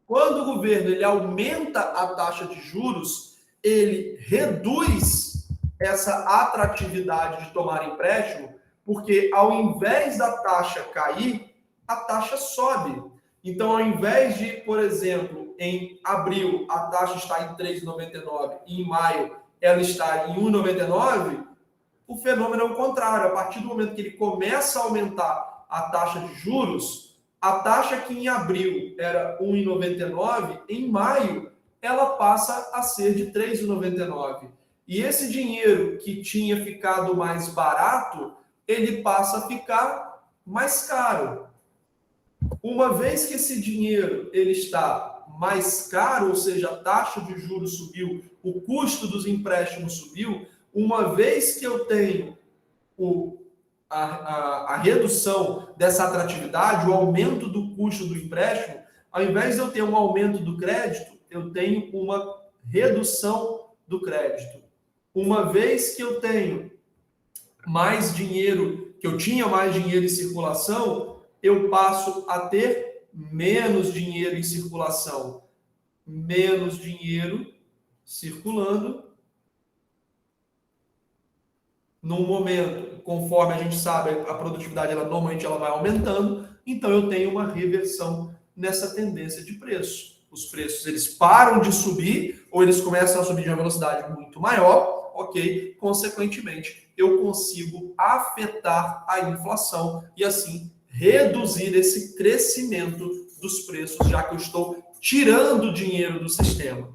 Quando o governo ele aumenta a taxa de juros, ele reduz essa atratividade de tomar empréstimo, porque ao invés da taxa cair, a taxa sobe. Então, ao invés de, por exemplo, em abril a taxa está em 3,99 e em maio ela está em 1,99, O fenômeno é o contrário. A partir do momento que ele começa a aumentar a taxa de juros, a taxa que em abril era 1,99, em maio ela passa a ser de 3,99. E esse dinheiro que tinha ficado mais barato, ele passa a ficar mais caro. Uma vez que esse dinheiro ele está mais caro, ou seja, a taxa de juros subiu, o custo dos empréstimos subiu, uma vez que eu tenho a redução dessa atratividade, o aumento do custo do empréstimo, ao invés de eu ter um aumento do crédito, eu tenho uma redução do crédito. Uma vez que eu tenho mais dinheiro, que eu tinha mais dinheiro em circulação, eu passo a ter menos dinheiro em circulação. Menos dinheiro circulando. Num momento, conforme a gente sabe, a produtividade normalmente ela vai aumentando, então eu tenho uma reversão nessa tendência de preço. Os preços eles param de subir ou eles começam a subir de uma velocidade muito maior, ok? Consequentemente, eu consigo afetar a inflação e assim reduzir esse crescimento dos preços, já que eu estou tirando dinheiro do sistema.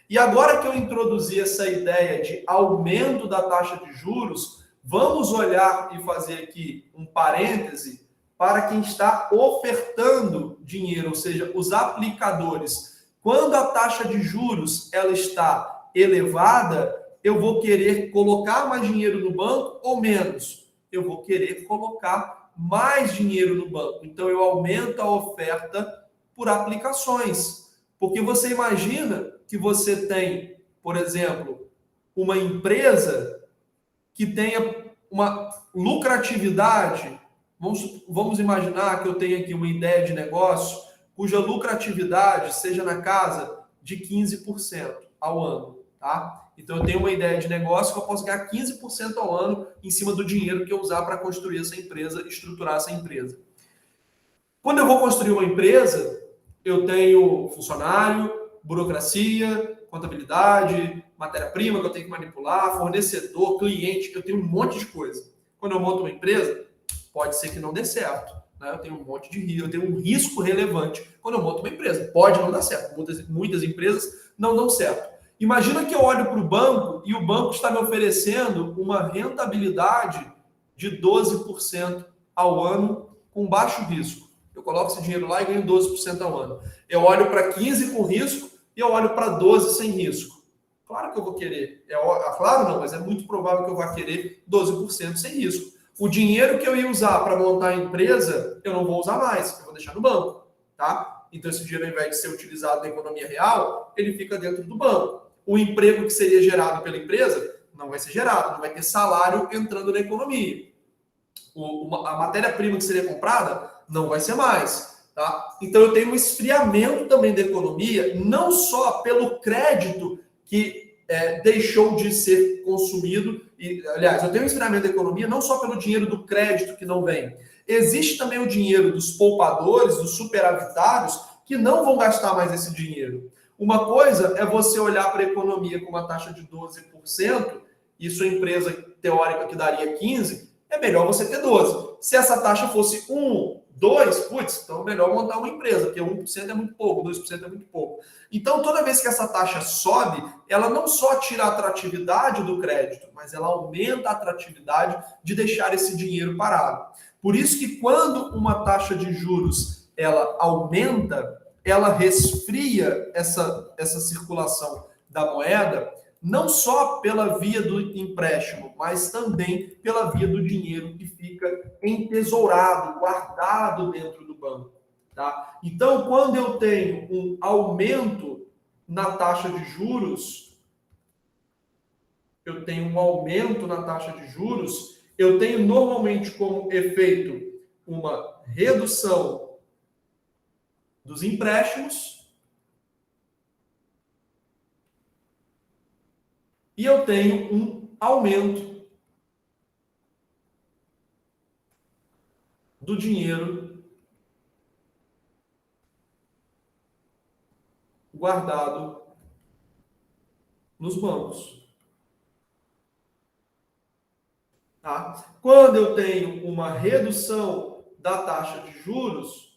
E agora que eu introduzi essa ideia de aumento da taxa de juros, vamos olhar e fazer aqui um parêntese para quem está ofertando dinheiro, ou seja, os aplicadores. Quando a taxa de juros ela está elevada, eu vou querer colocar mais dinheiro no banco ou menos? Eu vou querer colocar mais dinheiro no banco. Então eu aumento a oferta por aplicações. Porque você imagina que você tem, por exemplo, uma empresa que tenha uma lucratividade. Vamos imaginar que eu tenho aqui uma ideia de negócio cuja lucratividade seja na casa de 15% ao ano, tá? Então eu tenho uma ideia de negócio que eu posso ganhar 15% ao ano em cima do dinheiro que eu usar para construir essa empresa, estruturar essa empresa. Quando eu vou construir uma empresa, eu tenho funcionário, burocracia, contabilidade, matéria-prima que eu tenho que manipular, fornecedor, cliente, eu tenho um monte de coisa. Quando eu monto uma empresa, pode ser que não dê certo. Né? Eu tenho um monte de risco, eu tenho um risco relevante quando eu monto uma empresa. Pode não dar certo. Muitas empresas não dão certo. Imagina que eu olho para o banco e o banco está me oferecendo uma rentabilidade de 12% ao ano com baixo risco. Eu coloco esse dinheiro lá e ganho 12% ao ano. Eu olho para 15 com risco e eu olho para 12 sem risco. Claro que eu vou querer. Claro não, mas é muito provável que eu vá querer 12% sem risco. O dinheiro que eu ia usar para montar a empresa, eu não vou usar mais, eu vou deixar no banco, tá? Então esse dinheiro, ao invés de ser utilizado na economia real, ele fica dentro do banco. O emprego que seria gerado pela empresa não vai ser gerado, não vai ter salário entrando na economia. A matéria-prima que seria comprada não vai ser mais. Tá? Então eu tenho um esfriamento também da economia, não só pelo crédito que deixou de ser consumido, aliás, eu tenho um esfriamento da economia não só pelo dinheiro do crédito que não vem. Existe também o dinheiro dos poupadores, dos superavitários, que não vão gastar mais esse dinheiro. Uma coisa é você olhar para a economia com uma taxa de 12%, e sua empresa teórica que daria 15%, é melhor você ter 12%. Se essa taxa fosse 1, 2, putz, então é melhor montar uma empresa, porque 1% é muito pouco, 2% é muito pouco. Então, toda vez que essa taxa sobe, ela não só tira a atratividade do crédito, mas ela aumenta a atratividade de deixar esse dinheiro parado. Por isso que quando uma taxa de juros ela aumenta, ela resfria essa circulação da moeda, não só pela via do empréstimo, mas também pela via do dinheiro que fica entesourado, guardado dentro do banco. Tá? Então, quando eu tenho um aumento na taxa de juros, eu tenho normalmente como efeito uma redução dos empréstimos e eu tenho um aumento do dinheiro guardado nos bancos. Tá? Quando eu tenho uma redução da taxa de juros,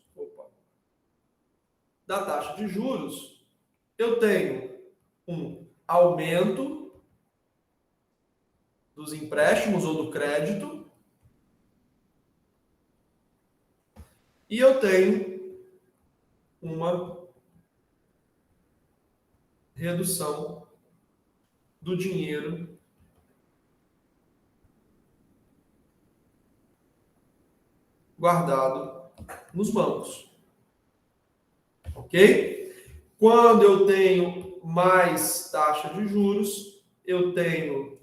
eu tenho um aumento dos empréstimos ou do crédito e eu tenho uma redução do dinheiro guardado nos bancos. Ok? Quando eu tenho mais taxa de juros, eu tenho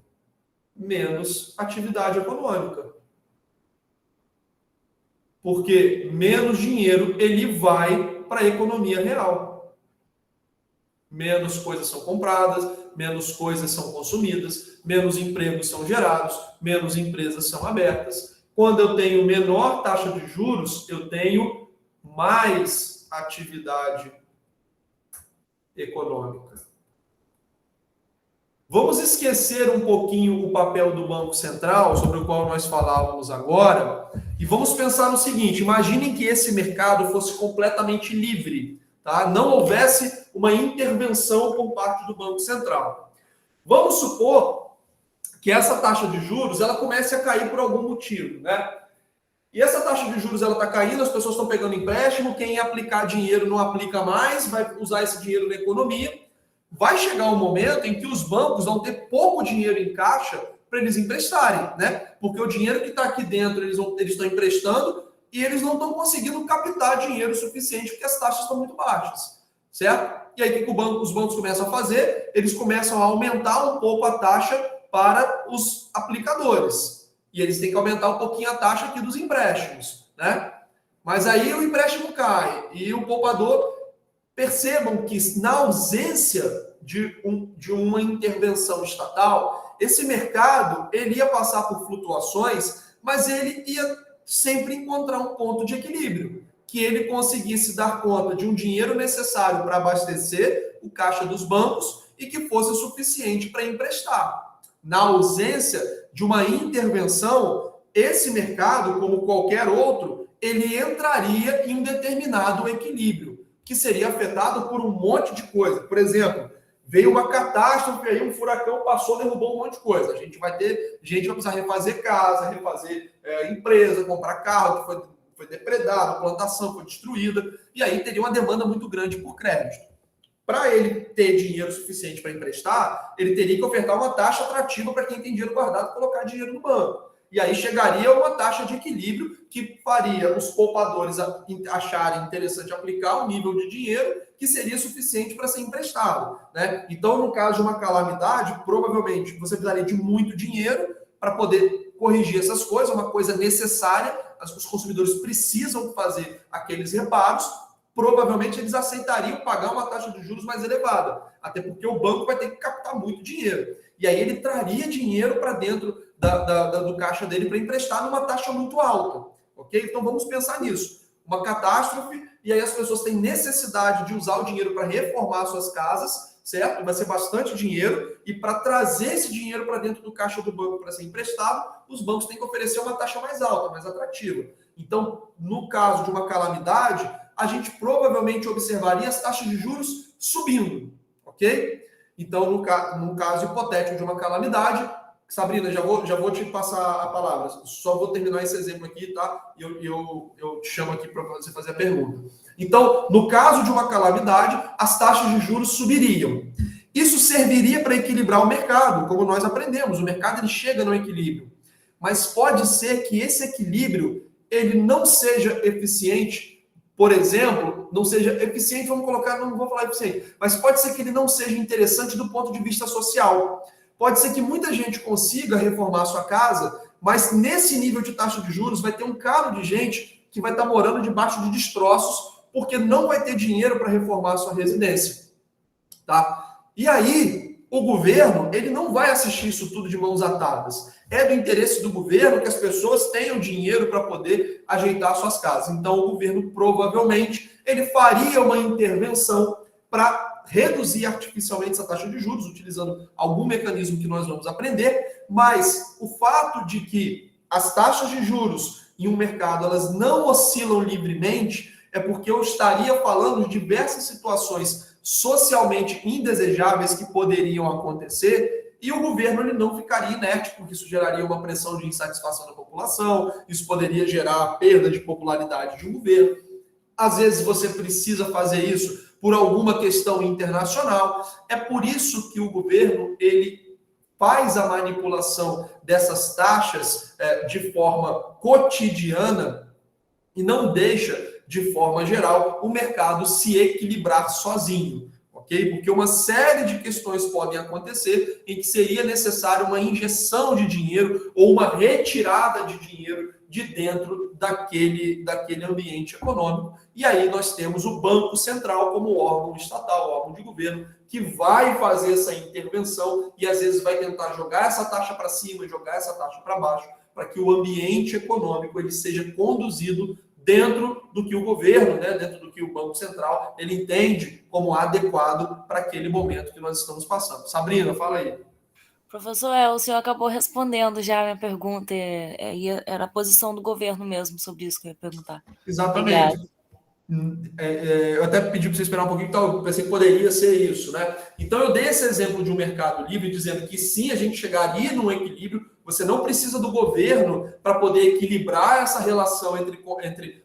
menos atividade econômica. Porque menos dinheiro ele vai para a economia real. Menos coisas são compradas, menos coisas são consumidas, menos empregos são gerados, menos empresas são abertas. Quando eu tenho menor taxa de juros, eu tenho mais atividade econômica. Vamos esquecer um pouquinho o papel do Banco Central, sobre o qual nós falávamos agora, e vamos pensar no seguinte: imaginem que esse mercado fosse completamente livre, tá? Não houvesse uma intervenção por parte do Banco Central. Vamos supor que essa taxa de juros ela comece a cair por algum motivo, né? E essa taxa de juros ela está caindo, as pessoas estão pegando empréstimo, quem aplicar dinheiro não aplica mais, vai usar esse dinheiro na economia. Vai chegar um momento em que os bancos vão ter pouco dinheiro em caixa para eles emprestarem, né? Porque o dinheiro que está aqui dentro eles estão emprestando e eles não estão conseguindo captar dinheiro suficiente porque as taxas estão muito baixas, certo? E aí o que os bancos começam a fazer? Eles começam a aumentar um pouco a taxa para os aplicadores. E eles têm que aumentar um pouquinho a taxa aqui dos empréstimos, né? Mas aí o empréstimo cai e o poupador... Percebam que na ausência de uma intervenção estatal, esse mercado ele ia passar por flutuações, mas ele ia sempre encontrar um ponto de equilíbrio, que ele conseguisse dar conta de um dinheiro necessário para abastecer o caixa dos bancos e que fosse suficiente para emprestar. Na ausência de uma intervenção, esse mercado, como qualquer outro, ele entraria em um determinado equilíbrio, que seria afetado por um monte de coisa. Por exemplo, veio uma catástrofe, aí um furacão passou, derrubou um monte de coisa. A gente vai precisar refazer casa, refazer empresa, comprar carro que foi depredado, plantação foi destruída, e aí teria uma demanda muito grande por crédito. Para ele ter dinheiro suficiente para emprestar, ele teria que ofertar uma taxa atrativa para quem tem dinheiro guardado colocar dinheiro no banco. E aí chegaria a uma taxa de equilíbrio que faria os poupadores acharem interessante aplicar um nível de dinheiro que seria suficiente para ser emprestado, né? Então, no caso de uma calamidade, provavelmente você precisaria de muito dinheiro para poder corrigir essas coisas, uma coisa necessária, os consumidores precisam fazer aqueles reparos, provavelmente eles aceitariam pagar uma taxa de juros mais elevada, até porque o banco vai ter que captar muito dinheiro. E aí ele traria dinheiro para dentro do caixa dele para emprestar numa taxa muito alta, ok? Então vamos pensar nisso. Uma catástrofe, e aí as pessoas têm necessidade de usar o dinheiro para reformar suas casas, certo? Vai ser bastante dinheiro, e para trazer esse dinheiro para dentro do caixa do banco para ser emprestado, os bancos têm que oferecer uma taxa mais alta, mais atrativa. Então, no caso de uma calamidade, a gente provavelmente observaria as taxas de juros subindo, ok? Então, no caso hipotético de uma calamidade, Sabrina, já vou te passar a palavra. Só vou terminar esse exemplo aqui, tá? E eu te chamo aqui para você fazer a pergunta. Então, no caso de uma calamidade, as taxas de juros subiriam. Isso serviria para equilibrar o mercado, como nós aprendemos. O mercado ele chega no equilíbrio. Mas pode ser que esse equilíbrio ele não seja eficiente. Por exemplo, não seja eficiente, não vou falar eficiente, mas pode ser que ele não seja interessante do ponto de vista social. Pode ser que muita gente consiga reformar sua casa, mas nesse nível de taxa de juros vai ter um calo de gente que vai estar morando debaixo de destroços porque não vai ter dinheiro para reformar a sua residência. Tá? E aí, o governo ele não vai assistir isso tudo de mãos atadas. É do interesse do governo que as pessoas tenham dinheiro para poder ajeitar suas casas. Então, o governo provavelmente ele faria uma intervenção para reduzir artificialmente essa taxa de juros, utilizando algum mecanismo que nós vamos aprender, mas o fato de que as taxas de juros em um mercado elas não oscilam livremente é porque eu estaria falando de diversas situações socialmente indesejáveis que poderiam acontecer e o governo ele não ficaria inerte, porque isso geraria uma pressão de insatisfação da população, isso poderia gerar perda de popularidade de um governo. Às vezes você precisa fazer isso por alguma questão internacional. É por isso que o governo ele faz a manipulação dessas taxas de forma cotidiana e não deixa, de forma geral, o mercado se equilibrar sozinho. Okay? Porque uma série de questões podem acontecer em que seria necessário uma injeção de dinheiro ou uma retirada de dinheiro de dentro daquele ambiente econômico. E aí nós temos o Banco Central como órgão estatal, órgão de governo, que vai fazer essa intervenção e às vezes vai tentar jogar essa taxa para cima, jogar essa taxa para baixo, para que o ambiente econômico ele seja conduzido dentro do que o governo, né, dentro do que o Banco Central, ele entende como adequado para aquele momento que nós estamos passando. Sabrina, fala aí. Professor, o senhor acabou respondendo já a minha pergunta, era a posição do governo mesmo sobre isso que eu ia perguntar. Exatamente. Eu até pedi para você esperar um pouquinho, então eu pensei que poderia ser isso, né? Então eu dei esse exemplo de um mercado livre, dizendo que sim, a gente chegaria num equilíbrio, você não precisa do governo para poder equilibrar essa relação entre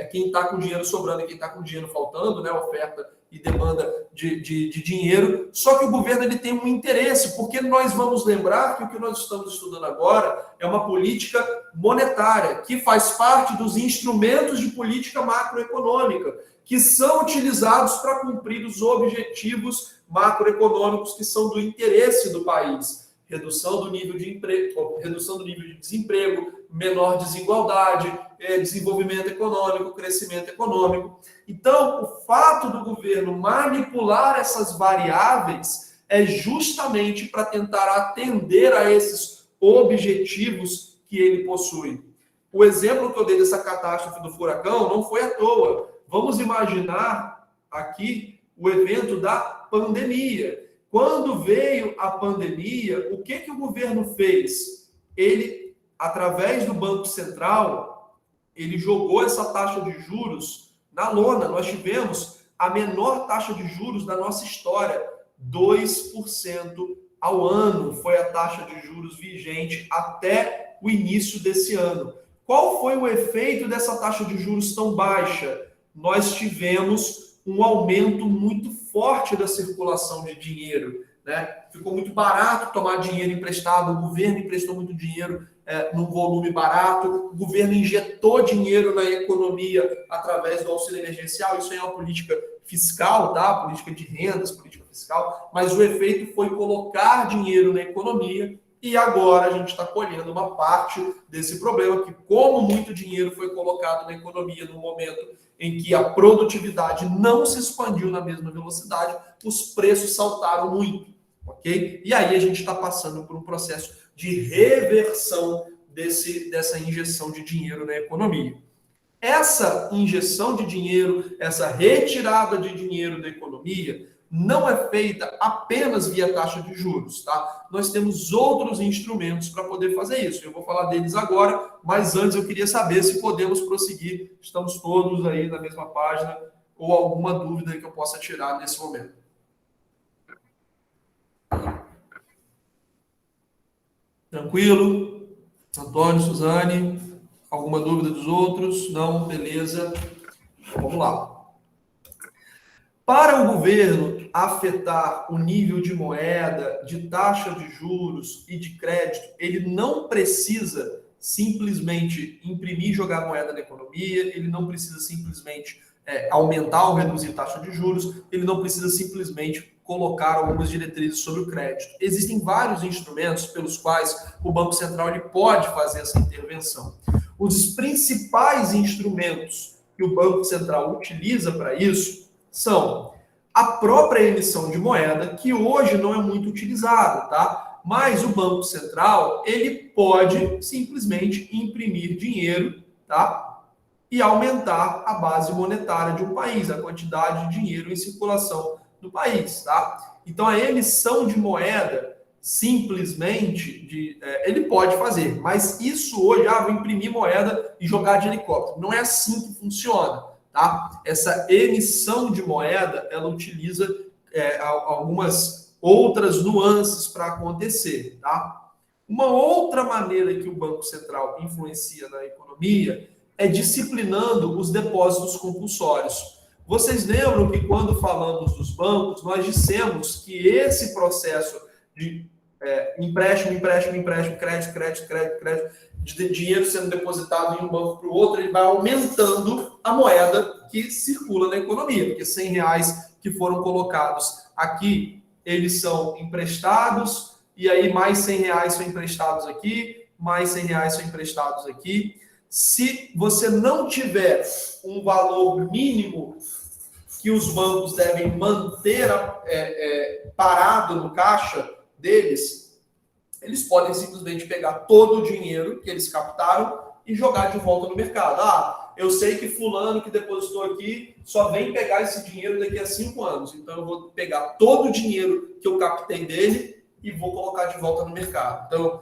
quem está com dinheiro sobrando e quem está com dinheiro faltando, né? Oferta e demanda de dinheiro, só que o governo ele tem um interesse, porque nós vamos lembrar que o que nós estamos estudando agora é uma política monetária, que faz parte dos instrumentos de política macroeconômica, que são utilizados para cumprir os objetivos macroeconômicos que são do interesse do país. Redução do nível de emprego, redução do nível de desemprego, menor desigualdade, desenvolvimento econômico, crescimento econômico. Então, o fato do governo manipular essas variáveis é justamente para tentar atender a esses objetivos que ele possui. O exemplo que eu dei dessa catástrofe do furacão não foi à toa. Vamos imaginar aqui o evento da pandemia. Quando veio a pandemia, o que o governo fez? Ele, através do Banco Central, ele jogou essa taxa de juros na lona. Nós tivemos a menor taxa de juros da nossa história, 2% ao ano foi a taxa de juros vigente até o início desse ano. Qual foi o efeito dessa taxa de juros tão baixa? Nós tivemos um aumento muito forte da circulação de dinheiro, né? Ficou muito barato tomar dinheiro emprestado, o governo emprestou muito dinheiro num volume barato, o governo injetou dinheiro na economia através do auxílio emergencial, isso aí é uma política fiscal, tá? Política de rendas, política fiscal, mas o efeito foi colocar dinheiro na economia e agora a gente está colhendo uma parte desse problema, que como muito dinheiro foi colocado na economia no momento em que a produtividade não se expandiu na mesma velocidade, os preços saltaram muito, ok? E aí a gente está passando por um processo de reversão dessa injeção de dinheiro na economia. Essa injeção de dinheiro, essa retirada de dinheiro da economia, não é feita apenas via taxa de juros, tá? Nós temos outros instrumentos para poder fazer isso. Eu vou falar deles agora, mas antes eu queria saber se podemos prosseguir. Estamos todos aí na mesma página ou alguma dúvida que eu possa tirar nesse momento. Tranquilo? Antônio, Suzane, alguma dúvida dos outros? Não? Beleza. Vamos lá. Para o governo afetar o nível de moeda, de taxa de juros e de crédito, ele não precisa simplesmente imprimir e jogar moeda na economia, ele não precisa simplesmente aumentar ou reduzir taxa de juros, ele não precisa simplesmente colocar algumas diretrizes sobre o crédito. Existem vários instrumentos pelos quais o Banco Central ele pode fazer essa intervenção. Os principais instrumentos que o Banco Central utiliza para isso são a própria emissão de moeda, que hoje não é muito utilizada, tá? Mas o Banco Central, ele pode simplesmente imprimir dinheiro, tá? E aumentar a base monetária de um país, a quantidade de dinheiro em circulação do país, tá? Então, a emissão de moeda, simplesmente, ele pode fazer, mas isso hoje, vou imprimir moeda e jogar de helicóptero. Não é assim que funciona, tá? Essa emissão de moeda, ela utiliza algumas outras nuances para acontecer, tá? Uma outra maneira que o Banco Central influencia na economia é disciplinando os depósitos compulsórios. Vocês lembram que quando falamos dos bancos, nós dissemos que esse processo de empréstimo, crédito, de dinheiro sendo depositado em um banco para o outro, ele vai aumentando a moeda que circula na economia, porque R$100 que foram colocados aqui, eles são emprestados, e aí mais R$100 são emprestados aqui, mais R$100 são emprestados aqui. Se você não tiver um valor mínimo que os bancos devem manter parado no caixa deles, eles podem simplesmente pegar todo o dinheiro que eles captaram e jogar de volta no mercado. Eu sei que fulano que depositou aqui só vem pegar esse dinheiro daqui a 5 anos. Então, eu vou pegar todo o dinheiro que eu captei dele e vou colocar de volta no mercado. Então,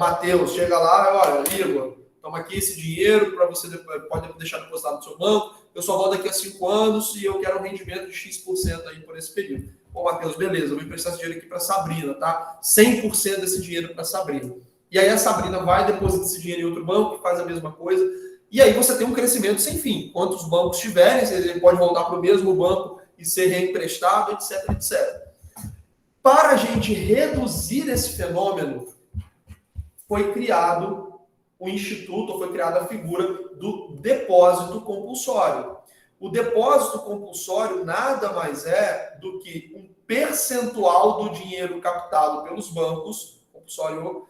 Matheus, chega lá, olha, Igor, toma aqui esse dinheiro para você pode deixar depositado no seu banco. Eu só volto daqui a 5 anos e eu quero um rendimento de X% aí por esse período. Matheus, beleza, eu vou emprestar esse dinheiro aqui para a Sabrina, tá? 100% desse dinheiro para a Sabrina. E aí a Sabrina vai, deposita esse dinheiro em outro banco, faz a mesma coisa. E aí você tem um crescimento sem fim. Quantos bancos tiverem, ele pode voltar para o mesmo banco e ser reemprestado, etc, etc. Para a gente reduzir esse fenômeno, foi criado o instituto, foi criada a figura do depósito compulsório. O depósito compulsório nada mais é do que um percentual do dinheiro captado pelos bancos, compulsório,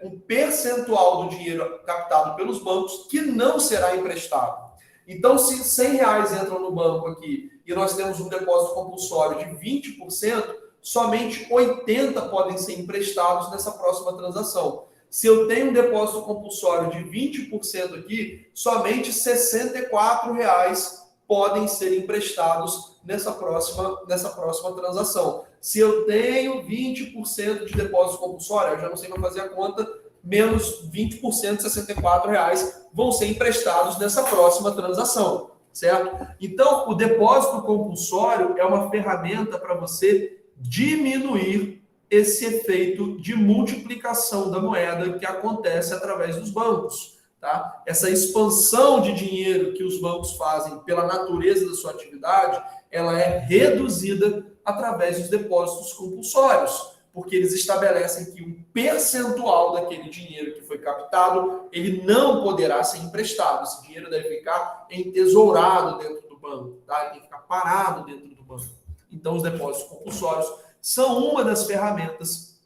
um percentual do dinheiro captado pelos bancos que não será emprestado. Então, se R$100 entram no banco aqui e nós temos um depósito compulsório de 20%, somente 80% podem ser emprestados nessa próxima transação. Se eu tenho um depósito compulsório de 20% aqui, somente R$64 podem ser emprestados nessa próxima transação. Se eu tenho 20% de depósito compulsório, eu já não sei como fazer a conta, menos 20%, R$64 vão ser emprestados nessa próxima transação, certo? Então, o depósito compulsório é uma ferramenta para você diminuir esse efeito de multiplicação da moeda que acontece através dos bancos. Tá? Essa expansão de dinheiro que os bancos fazem pela natureza da sua atividade, ela é reduzida através dos depósitos compulsórios, porque eles estabelecem que um percentual daquele dinheiro que foi captado, ele não poderá ser emprestado. Esse dinheiro deve ficar entesourado dentro do banco, tá? Ele tem que ficar parado dentro do banco. Então, os depósitos compulsórios são uma das ferramentas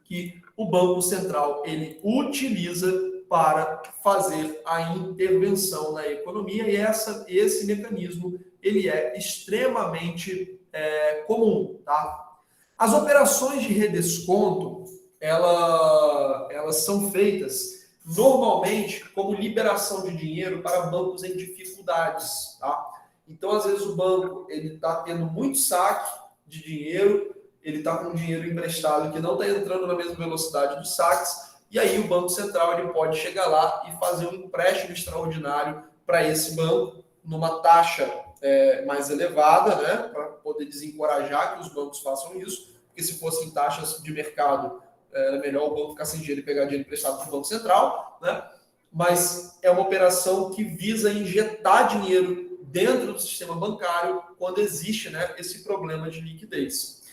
que o Banco Central ele utiliza para fazer a intervenção na economia, e esse mecanismo ele é extremamente comum. Tá? As operações de redesconto elas são feitas normalmente como liberação de dinheiro para bancos em dificuldades. Tá? Então, às vezes, o banco está tendo muito saque de dinheiro, ele está com dinheiro emprestado que não está entrando na mesma velocidade dos saques, e aí o Banco Central ele pode chegar lá e fazer um empréstimo extraordinário para esse banco, numa taxa mais elevada, né, para poder desencorajar que os bancos façam isso, porque se fossem taxas de mercado, era melhor o banco ficar sem dinheiro e pegar dinheiro emprestado do Banco Central, né? Mas é uma operação que visa injetar dinheiro dentro do sistema bancário quando existe, né, esse problema de liquidez.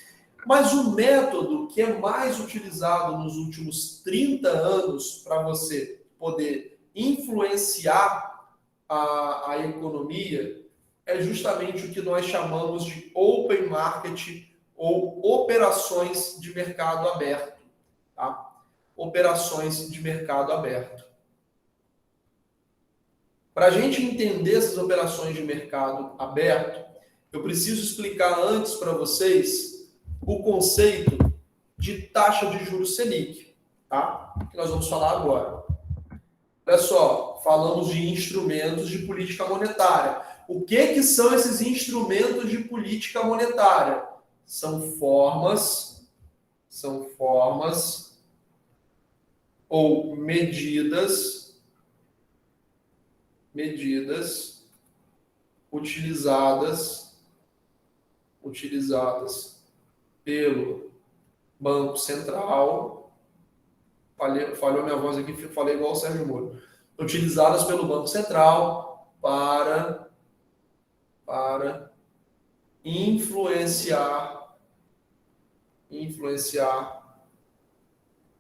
Mas o método que é mais utilizado nos últimos 30 anos para você poder influenciar a economia é justamente o que nós chamamos de open market ou operações de mercado aberto. Tá? Operações de mercado aberto. Para a gente entender essas operações de mercado aberto, eu preciso explicar antes para vocês o conceito de taxa de juros Selic, tá? Que nós vamos falar agora. Olha só, falamos de instrumentos de política monetária. O que são esses instrumentos de política monetária? São formas ou medidas utilizadas pelo Banco Central. Falhou minha voz aqui, falei igual o Sérgio Moro. Utilizadas pelo Banco Central para influenciar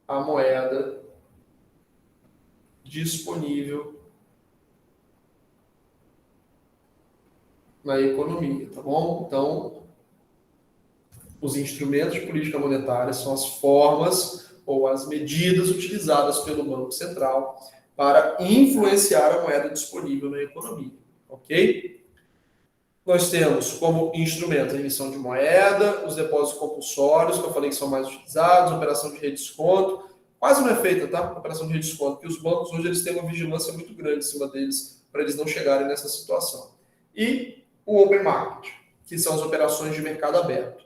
a moeda disponível na economia, tá bom? Então, os instrumentos de política monetária são as formas ou as medidas utilizadas pelo Banco Central para influenciar a moeda disponível na economia, ok? Nós temos como instrumentos a emissão de moeda, os depósitos compulsórios, que eu falei que são mais utilizados, operação de redesconto. Quase não é feita, tá? Operação de redesconto, porque os bancos hoje eles têm uma vigilância muito grande em cima deles, para eles não chegarem nessa situação. E o open market, que são as operações de mercado aberto.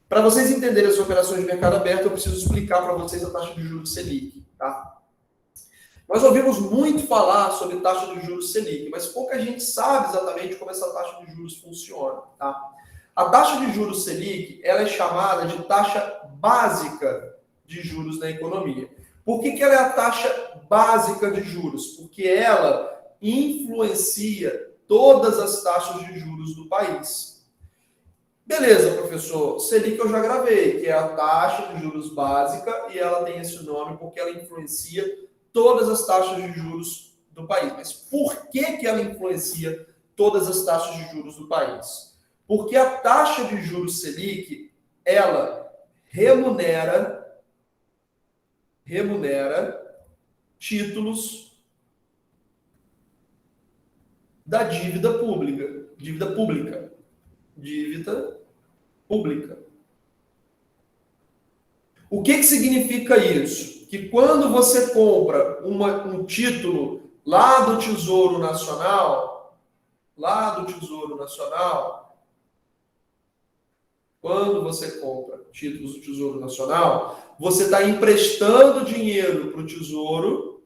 Para vocês entenderem as operações de mercado aberto, eu preciso explicar para vocês a taxa de juros Selic, tá? Nós ouvimos muito falar sobre taxa de juros Selic, mas pouca gente sabe exatamente como essa taxa de juros funciona, tá? A taxa de juros Selic, ela é chamada de taxa básica de juros na economia. Por que ela é a taxa básica de juros? Porque ela influencia todas as taxas de juros do país. Beleza, professor, Selic eu já gravei, que é a taxa de juros básica, e ela tem esse nome porque ela influencia todas as taxas de juros do país. Mas por que ela influencia todas as taxas de juros do país? Porque a taxa de juros Selic, ela remunera títulos da dívida pública. O que significa isso? Que quando você compra um título lá do Tesouro Nacional, quando você compra títulos do Tesouro Nacional, você está emprestando dinheiro para o Tesouro,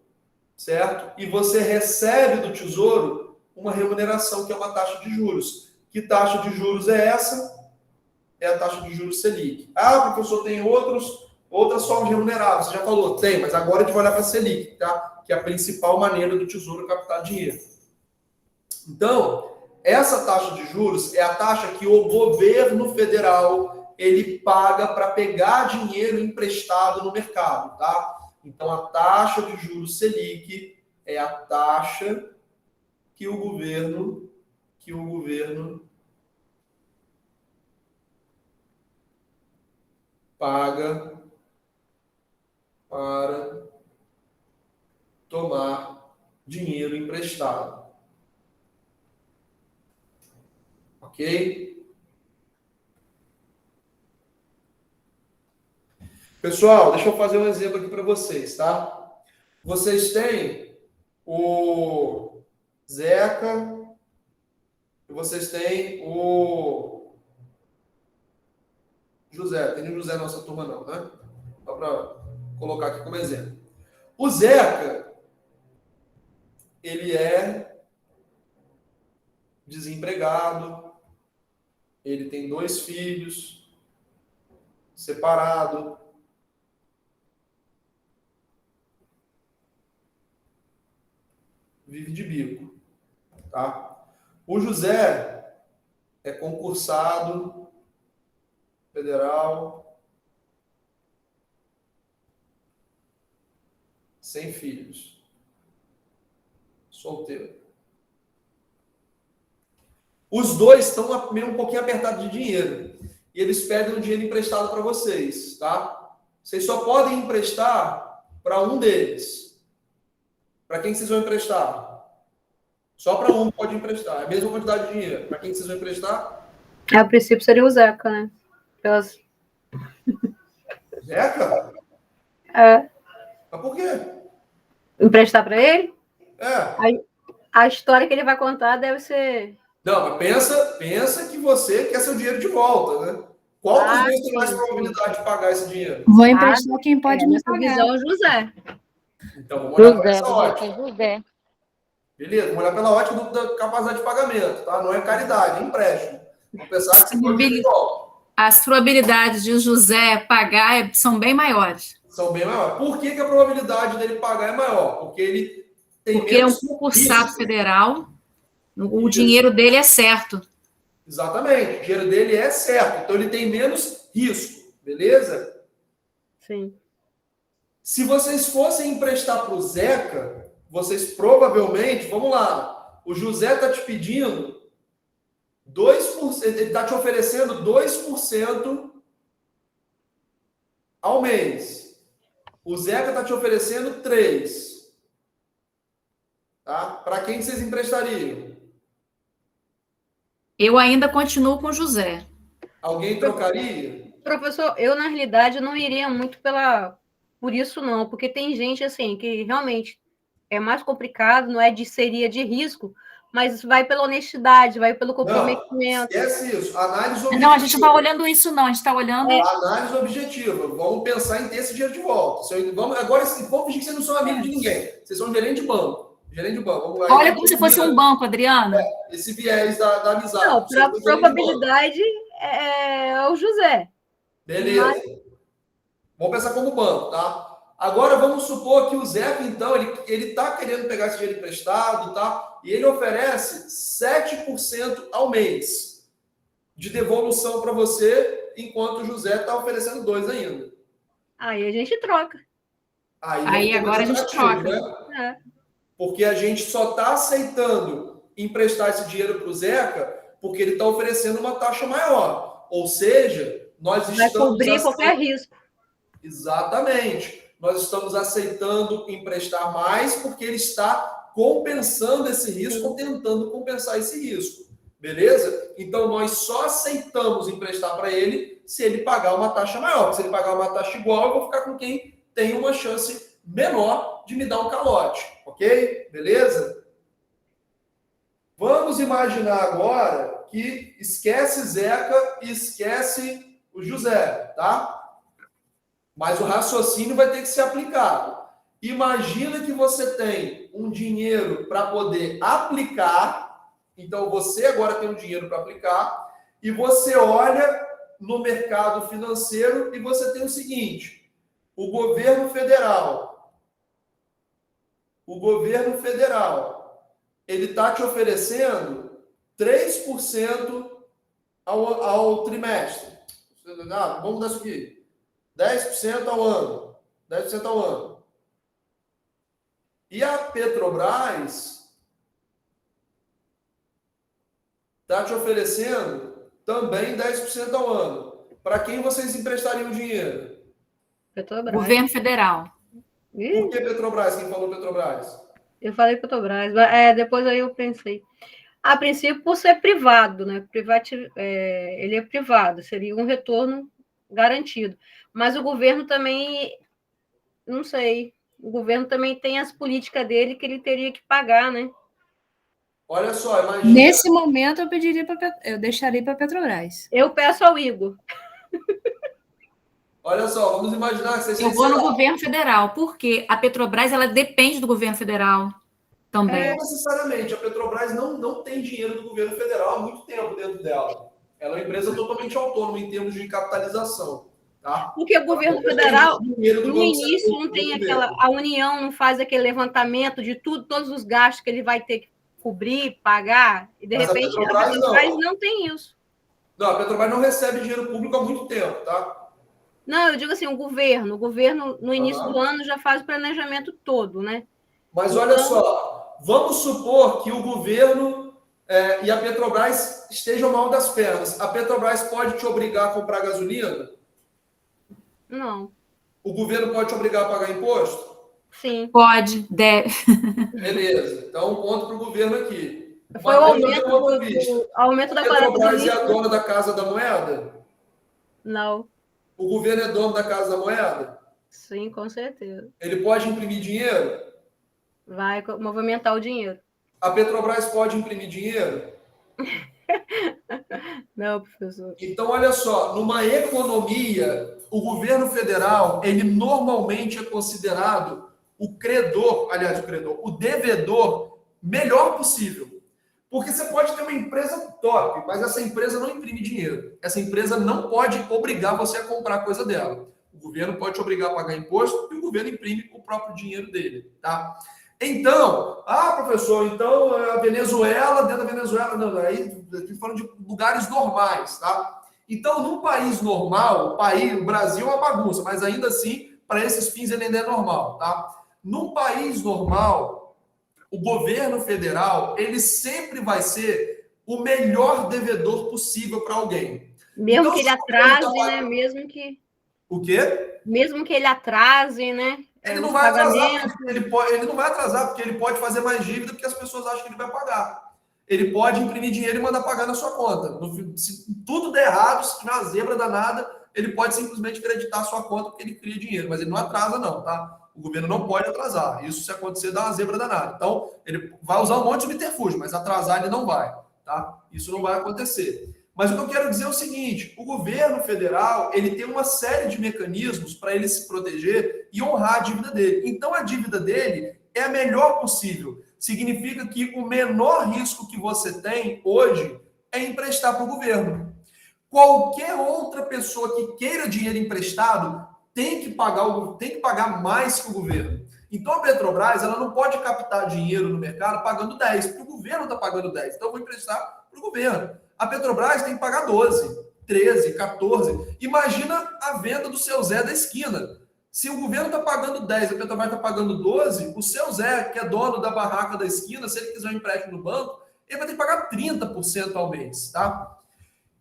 certo? E você recebe do Tesouro uma remuneração, que é uma taxa de juros. Que taxa de juros é essa? É a taxa de juros Selic. Ah, professor, tem outras formas de remunerar. Você já falou, tem, mas agora a gente vai olhar para a Selic, tá? Que é a principal maneira do Tesouro captar dinheiro. Então, essa taxa de juros é a taxa que o governo federal ele paga para pegar dinheiro emprestado no mercado, tá? Então, a taxa de juros Selic é a taxa que o governo paga para tomar dinheiro emprestado. Ok? Pessoal, deixa eu fazer um exemplo aqui para vocês, tá? Vocês têm o Zeca e vocês têm o José. Tem o José na nossa turma não, né? Só para colocar aqui como exemplo. O Zeca, ele é desempregado, ele tem 2 filhos, separado, vive de bico, tá? O José é concursado federal, sem filhos, solteiro. Os dois estão meio um pouquinho apertados de dinheiro e eles pedem um dinheiro emprestado para vocês, tá? Vocês só podem emprestar para um deles. Para quem vocês vão emprestar? Só para um pode emprestar. É a mesma quantidade de dinheiro. Para quem vocês vão emprestar? A princípio seria o Zeca, né? Pelas... Zeca? É. Mas por quê? Emprestar para ele? É. Aí, A história que ele vai contar deve ser. Não, mas pensa que você quer seu dinheiro de volta, né? Qual dos dois tem mais Sim. probabilidade de pagar esse dinheiro? Vou emprestar quem pode me Nessa pagar. visão, José. Então, vamos olhar para José, essa vou dizer ótica. que é José. Beleza? Vamos olhar pela ótica da capacidade de pagamento, tá? Não é caridade, é empréstimo. Vamos pensar que você pode ter de volta. As probabilidades de José pagar são bem maiores. São bem maiores. Por que a probabilidade dele pagar é maior? Porque ele tem Porque é um menos concursado risco. federal, o Isso. dinheiro dele é certo. Exatamente. O dinheiro dele é certo. Então, ele tem menos risco. Beleza? Sim. Se vocês fossem emprestar para o Zeca, vocês provavelmente, vamos lá, o José está te pedindo 2%, ele está te oferecendo 2% ao mês. O Zeca está te oferecendo 3%. Tá? Para quem vocês emprestariam? Eu ainda continuo com o José. Alguém trocaria? Professor, eu, na realidade, não iria muito por isso, não, porque tem gente, assim, que realmente é mais complicado, não é seria de risco, mas vai pela honestidade, vai pelo Não, comprometimento. esquece isso. Análise objetiva. Não, a gente não está olhando isso, não. A gente está olhando. Análise objetiva. Vamos pensar em ter esse dinheiro de volta. Agora, vamos fingir que vocês não são amigos de ninguém. Vocês são gerente de banco. Gerente de banco. Vamos lá. Olha como se fosse um banco, Adriana. Esse viés da amizade. Não, para probabilidade é o José. Beleza. Vamos pensar como banco, tá? Agora vamos supor que o Zeca, então, ele está querendo pegar esse dinheiro emprestado, tá? E ele oferece 7% ao mês de devolução para você, enquanto o José está oferecendo 2% ainda. Aí a gente troca. Aí agora a gente troca. Né? Porque a gente só está aceitando emprestar esse dinheiro para o Zeca porque ele está oferecendo uma taxa maior. Ou seja, nós Vai estamos cobrir qualquer risco. Exatamente. Nós estamos aceitando emprestar mais porque ele está compensando esse risco ou tentando compensar esse risco. Beleza? Então, nós só aceitamos emprestar para ele se ele pagar uma taxa maior. Se ele pagar uma taxa igual, eu vou ficar com quem tem uma chance menor de me dar um calote. Ok? Beleza? Vamos imaginar agora que esquece Zeca e esquece o José, tá? Mas o raciocínio vai ter que ser aplicado. Imagina que você tem um dinheiro para poder aplicar. Então, você agora tem um dinheiro para aplicar. E você olha no mercado financeiro e você tem o seguinte. O governo federal, ele está te oferecendo 3% ao trimestre. Vamos dar isso aqui. 10% ao ano. 10% ao ano. E a Petrobras está te oferecendo também 10% ao ano. Para quem vocês emprestariam dinheiro? Petrobras. Governo federal. Por que Petrobras? Quem falou Petrobras? Eu falei Petrobras. Depois aí eu pensei. A princípio, por ser privado, né? Ele é privado, seria um retorno garantido. Mas o governo também, não sei, o governo também tem as políticas dele que ele teria que pagar, né? Olha só, imagina. Nesse momento, eu deixaria para Petrobras. Eu peço ao Igor. Olha só, vamos imaginar que vocês Eu vou no governo federal, porque a Petrobras ela depende do governo federal também. Não necessariamente. A Petrobras não tem dinheiro do governo federal há muito tempo dentro dela. Ela é uma empresa totalmente autônoma em termos de capitalização. Tá? Porque o governo federal, no início, não tem a União não faz aquele levantamento de todos os gastos que ele vai ter que cobrir, pagar, e de repente a Petrobras não tem isso. Não, a Petrobras não recebe dinheiro público há muito tempo, tá? Não, eu digo assim, o governo no início do ano já faz o planejamento todo, né? Mas então, olha só, vamos supor que o governo e a Petrobras estejam mal das pernas. A Petrobras pode te obrigar a comprar gasolina? Não. O governo pode te obrigar a pagar imposto? Sim. Pode, deve. Beleza. Então, um ponto para o governo aqui. Foi o aumento da coleta. A Petrobras é a dona da Casa da Moeda? Não. O governo é dono da Casa da Moeda? Sim, com certeza. Ele pode imprimir dinheiro? Vai movimentar o dinheiro. A Petrobras pode imprimir dinheiro? Não, professor. Então, olha só, numa economia, o governo federal, ele normalmente é considerado o credor, aliás, o devedor melhor possível. Porque você pode ter uma empresa top, mas essa empresa não imprime dinheiro. Essa empresa não pode obrigar você a comprar coisa dela. O governo pode te obrigar a pagar imposto e o governo imprime o próprio dinheiro dele, tá? Então, professor, então a Venezuela, dentro da Venezuela, não, aí estou falando de lugares normais, tá? Então, num país normal, o Brasil é uma bagunça, mas ainda assim, para esses fins, ele ainda é normal, tá? Num país normal, o governo federal, ele sempre vai ser o melhor devedor possível para alguém. Mesmo então, que ele atrase, né? O quê? Mesmo que ele atrase, né? Ele não vai atrasar, ele não vai atrasar, porque ele pode fazer mais dívida porque as pessoas acham que ele vai pagar. Ele pode imprimir dinheiro e mandar pagar na sua conta. Se tudo der errado, se tiver uma zebra danada, ele pode simplesmente creditar a sua conta porque ele cria dinheiro, mas ele não atrasa não, tá? O governo não pode atrasar. Isso, se acontecer, dá uma zebra danada. Então, ele vai usar um monte de subterfúgio, mas atrasar ele não vai, tá? Isso não vai acontecer. Mas o que eu quero dizer é o seguinte, o governo federal, ele tem uma série de mecanismos para ele se proteger e honrar a dívida dele. Então, a dívida dele é a melhor possível. Significa que o menor risco que você tem hoje é emprestar para o governo. Qualquer outra pessoa que queira dinheiro emprestado tem que pagar mais que o governo. Então, a Petrobras, ela não pode captar dinheiro no mercado pagando 10, porque o governo está pagando 10. Então, eu vou emprestar para o governo. A Petrobras tem que pagar 12, 13, 14. Imagina a venda do seu Zé da esquina. Se o governo está pagando 10, a Petrobras está pagando 12, o seu Zé, que é dono da barraca da esquina, se ele quiser um empréstimo no banco, ele vai ter que pagar 30% ao mês, tá?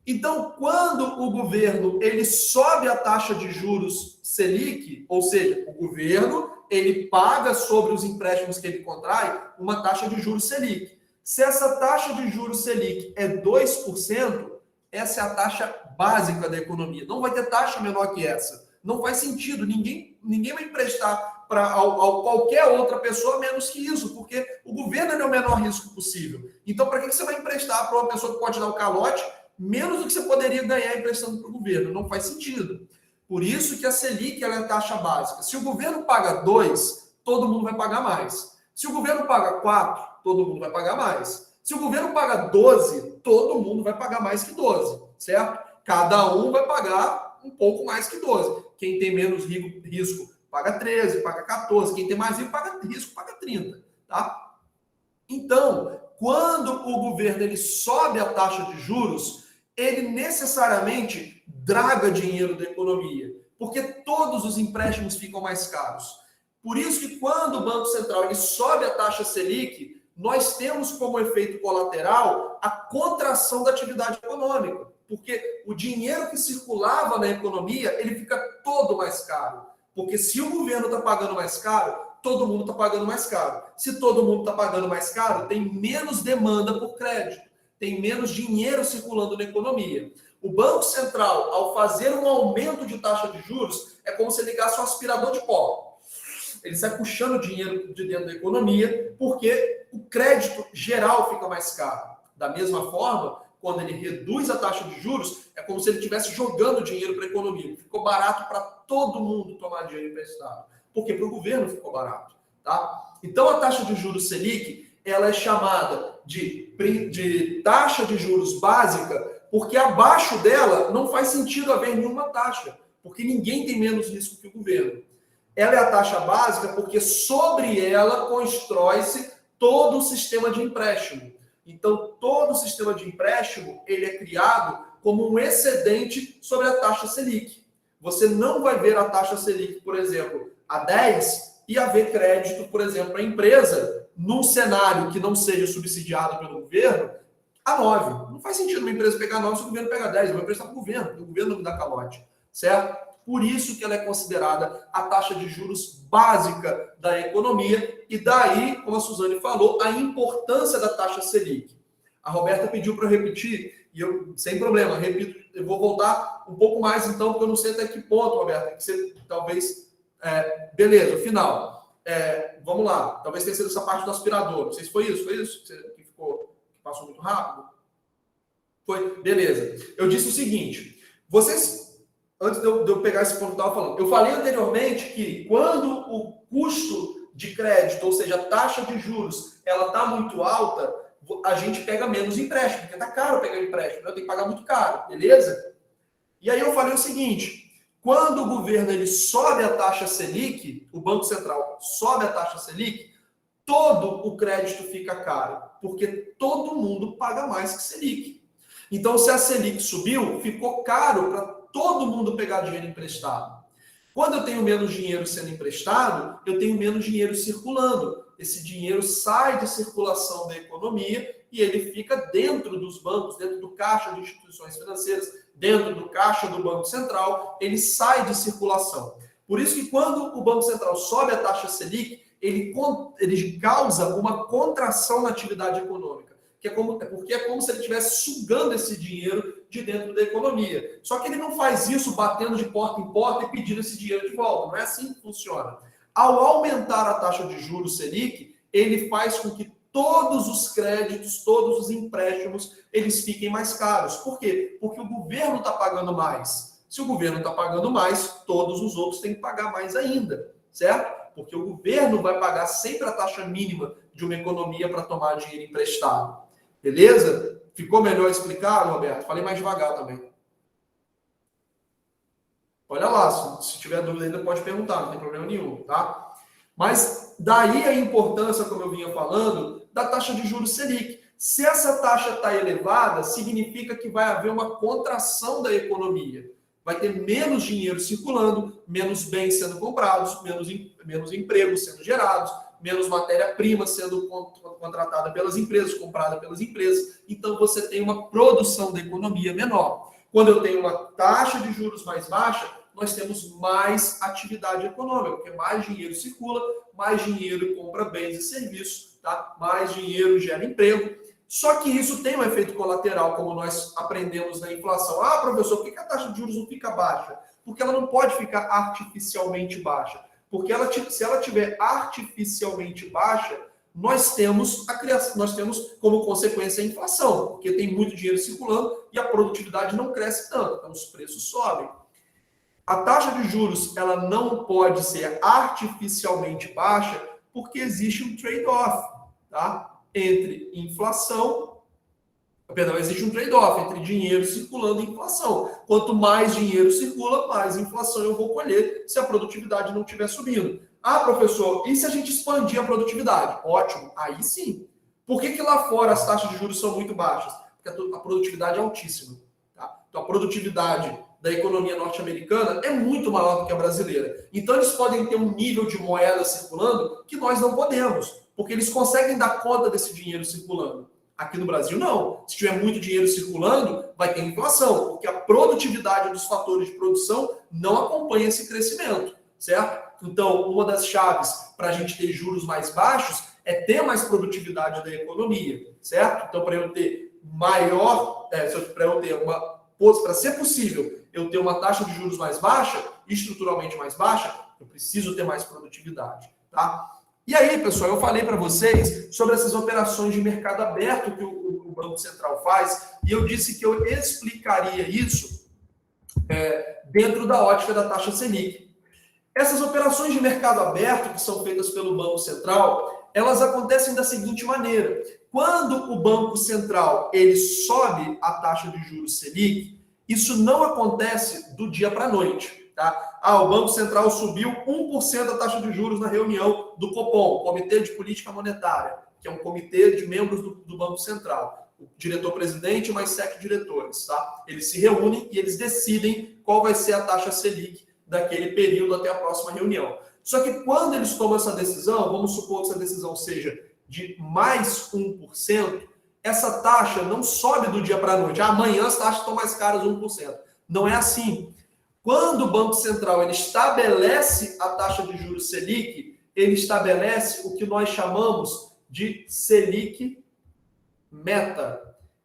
Então, quando o governo ele sobe a taxa de juros Selic, ou seja, o governo ele paga sobre os empréstimos que ele contrai uma taxa de juros Selic. Se essa taxa de juros Selic é 2%, essa é a taxa básica da economia. Não vai ter taxa menor que essa. Não faz sentido. Ninguém vai emprestar para qualquer outra pessoa menos que isso, porque o governo é o menor risco possível. Então, para que você vai emprestar para uma pessoa que pode dar o calote menos do que você poderia ganhar emprestando para o governo? Não faz sentido. Por isso que a Selic ela é a taxa básica. Se o governo paga 2, todo mundo vai pagar mais. Se o governo paga 4, todo mundo vai pagar mais. Se o governo paga 12, todo mundo vai pagar mais que 12, certo? Cada um vai pagar um pouco mais que 12. Quem tem menos risco paga 13, paga 14. Quem tem mais risco paga 30, tá? Então, quando o governo ele sobe a taxa de juros, ele necessariamente draga dinheiro da economia, porque todos os empréstimos ficam mais caros. Por isso que quando o Banco Central ele sobe a taxa Selic, nós temos como efeito colateral a contração da atividade econômica, porque o dinheiro que circulava na economia, ele fica todo mais caro. Porque se o governo está pagando mais caro, todo mundo está pagando mais caro. Se todo mundo está pagando mais caro, tem menos demanda por crédito, tem menos dinheiro circulando na economia. O Banco Central, ao fazer um aumento de taxa de juros, é como se ligasse um aspirador de pó. Ele sai puxando dinheiro de dentro da economia, porque o crédito geral fica mais caro. Da mesma forma, quando ele reduz a taxa de juros, é como se ele estivesse jogando dinheiro para a economia. Ficou barato para todo mundo tomar dinheiro emprestado. Porque para o governo ficou barato. Tá? Então, a taxa de juros Selic, ela é chamada de taxa de juros básica, porque abaixo dela não faz sentido haver nenhuma taxa, porque ninguém tem menos risco que o governo. Ela é a taxa básica porque sobre ela constrói-se todo o sistema de empréstimo. Então, todo o sistema de empréstimo ele é criado como um excedente sobre a taxa Selic. Você não vai ver a taxa Selic, por exemplo, a 10 e haver crédito, por exemplo, para a empresa, num cenário que não seja subsidiado pelo governo, a 9. Não faz sentido uma empresa pegar 9 se o governo pega 10. Eu vou emprestar para o governo, porque o governo não me dá calote. Certo? Por isso que ela é considerada a taxa de juros básica da economia e daí, como a Suzane falou, a importância da taxa Selic. A Roberta pediu para eu repetir e eu, sem problema, repito, eu vou voltar um pouco mais então, porque eu não sei até que ponto, Roberta, que você talvez... beleza, final. vamos lá, talvez tenha sido essa parte do aspirador. Não sei se foi isso que passou muito rápido? Foi? Beleza. Eu disse o seguinte, vocês, antes de eu pegar esse ponto que eu estava falando, eu falei anteriormente que quando o custo de crédito, ou seja, a taxa de juros, ela está muito alta, a gente pega menos empréstimo, porque está caro pegar empréstimo, eu tenho que pagar muito caro, beleza? E aí eu falei o seguinte, quando o governo ele sobe a taxa Selic, o Banco Central sobe a taxa Selic, todo o crédito fica caro, porque todo mundo paga mais que Selic. Então, se a Selic subiu, ficou caro para todo mundo pegar dinheiro emprestado. Quando eu tenho menos dinheiro sendo emprestado, eu tenho menos dinheiro circulando. Esse dinheiro sai de circulação da economia e ele fica dentro dos bancos, dentro do caixa de instituições financeiras, dentro do caixa do Banco Central, ele sai de circulação. Por isso que quando o Banco Central sobe a taxa Selic, ele causa uma contração na atividade econômica. Porque é como se ele estivesse sugando esse dinheiro de dentro da economia. Só que ele não faz isso batendo de porta em porta e pedindo esse dinheiro de volta. Não é assim que funciona. Ao aumentar a taxa de juros Selic, ele faz com que todos os créditos, todos os empréstimos, eles fiquem mais caros. Por quê? Porque o governo está pagando mais. Se o governo está pagando mais, todos os outros têm que pagar mais ainda, certo? Porque o governo vai pagar sempre a taxa mínima de uma economia para tomar dinheiro emprestado. Beleza? Ficou melhor explicado, Roberto? Falei mais devagar também. Olha lá, se tiver dúvida ainda pode perguntar, não tem problema nenhum, tá? Mas daí a importância, como eu vinha falando, da taxa de juros Selic. Se essa taxa está elevada, significa que vai haver uma contração da economia. Vai ter menos dinheiro circulando, menos bens sendo comprados, menos empregos sendo gerados, menos matéria-prima sendo contratada pelas empresas, comprada pelas empresas. Então, você tem uma produção da economia menor. Quando eu tenho uma taxa de juros mais baixa, nós temos mais atividade econômica, porque mais dinheiro circula, mais dinheiro compra bens e serviços, tá? Mais dinheiro gera emprego. Só que isso tem um efeito colateral, como nós aprendemos na inflação. Ah, professor, por que a taxa de juros não fica baixa? Porque ela não pode ficar artificialmente baixa. Porque se ela tiver artificialmente baixa, nós temos como consequência a inflação, porque tem muito dinheiro circulando e a produtividade não cresce tanto, então os preços sobem. A taxa de juros ela não pode ser artificialmente baixa porque existe um trade-off, tá? Existe um trade-off entre dinheiro circulando e inflação. Quanto mais dinheiro circula, mais inflação eu vou colher se a produtividade não estiver subindo. Ah, professor, e se a gente expandir a produtividade? Ótimo, aí sim. Por que lá fora as taxas de juros são muito baixas? Porque a produtividade é altíssima. Tá? Então a produtividade da economia norte-americana é muito maior do que a brasileira. Então eles podem ter um nível de moeda circulando que nós não podemos, porque eles conseguem dar conta desse dinheiro circulando. Aqui no Brasil, não. Se tiver muito dinheiro circulando, vai ter inflação, porque a produtividade dos fatores de produção não acompanha esse crescimento, certo? Então, uma das chaves para a gente ter juros mais baixos é ter mais produtividade da economia, certo? Então, para eu ter para ser possível eu ter uma taxa de juros mais baixa, estruturalmente mais baixa, eu preciso ter mais produtividade, tá? E aí, pessoal, eu falei para vocês sobre essas operações de mercado aberto que o Banco Central faz, e eu disse que eu explicaria isso dentro da ótica da taxa Selic. Essas operações de mercado aberto que são feitas pelo Banco Central, elas acontecem da seguinte maneira. Quando o Banco Central ele sobe a taxa de juros Selic, isso não acontece do dia para a noite. Tá? O Banco Central subiu 1% a taxa de juros na reunião do Copom, Comitê de Política Monetária, que é um comitê de membros do Banco Central. O diretor-presidente e mais 7 diretores. Tá? Eles se reúnem e eles decidem qual vai ser a taxa Selic daquele período até a próxima reunião. Só que quando eles tomam essa decisão, vamos supor que essa decisão seja de mais 1%, essa taxa não sobe do dia para a noite. Amanhã as taxas estão mais caras 1%. Não é assim. Quando o Banco Central ele estabelece a taxa de juros Selic, ele estabelece o que nós chamamos de Selic meta.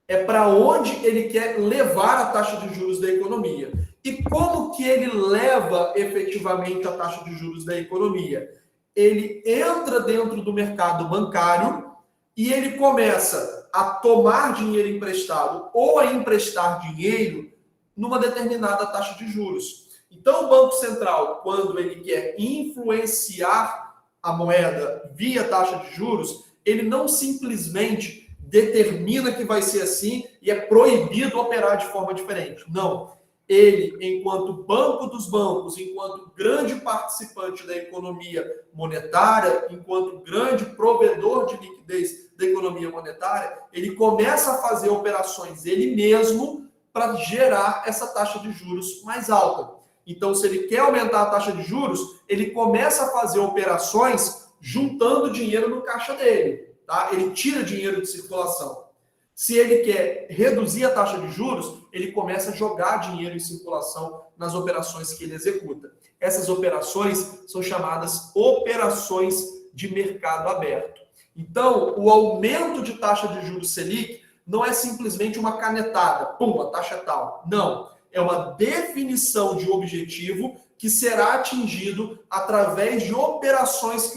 É para onde ele quer levar a taxa de juros da economia. E como que ele leva efetivamente a taxa de juros da economia? ele entra dentro do mercado bancário e ele começa a tomar dinheiro emprestado ou a emprestar dinheiro numa determinada taxa de juros. Então, o Banco Central, quando ele quer influenciar a moeda via taxa de juros, ele não simplesmente determina que vai ser assim e é proibido operar de forma diferente. Não. Ele, enquanto banco dos bancos, enquanto grande participante da economia monetária, enquanto grande provedor de liquidez da economia monetária, ele começa a fazer operações ele mesmo para gerar essa taxa de juros mais alta. Então, se ele quer aumentar a taxa de juros, ele começa a fazer operações juntando dinheiro no caixa dele. Tá? Ele tira dinheiro de circulação. Se ele quer reduzir a taxa de juros, ele começa a jogar dinheiro em circulação nas operações que ele executa. Essas operações são chamadas operações de mercado aberto. Então, o aumento de taxa de juros Selic não é simplesmente uma canetada, pum, a taxa é tal. Não, é uma definição de objetivo que será atingido através de operações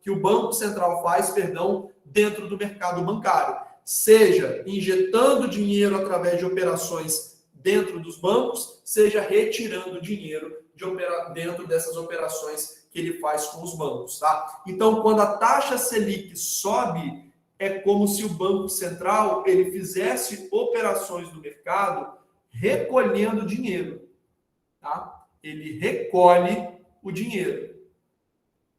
que o Banco Central faz, dentro do mercado bancário. Seja injetando dinheiro através de operações dentro dos bancos, seja retirando dinheiro dentro dessas operações que ele faz com os bancos. Tá? Então, quando a taxa Selic sobe, é como se o Banco Central ele fizesse operações no mercado recolhendo dinheiro. Tá? Ele recolhe o dinheiro.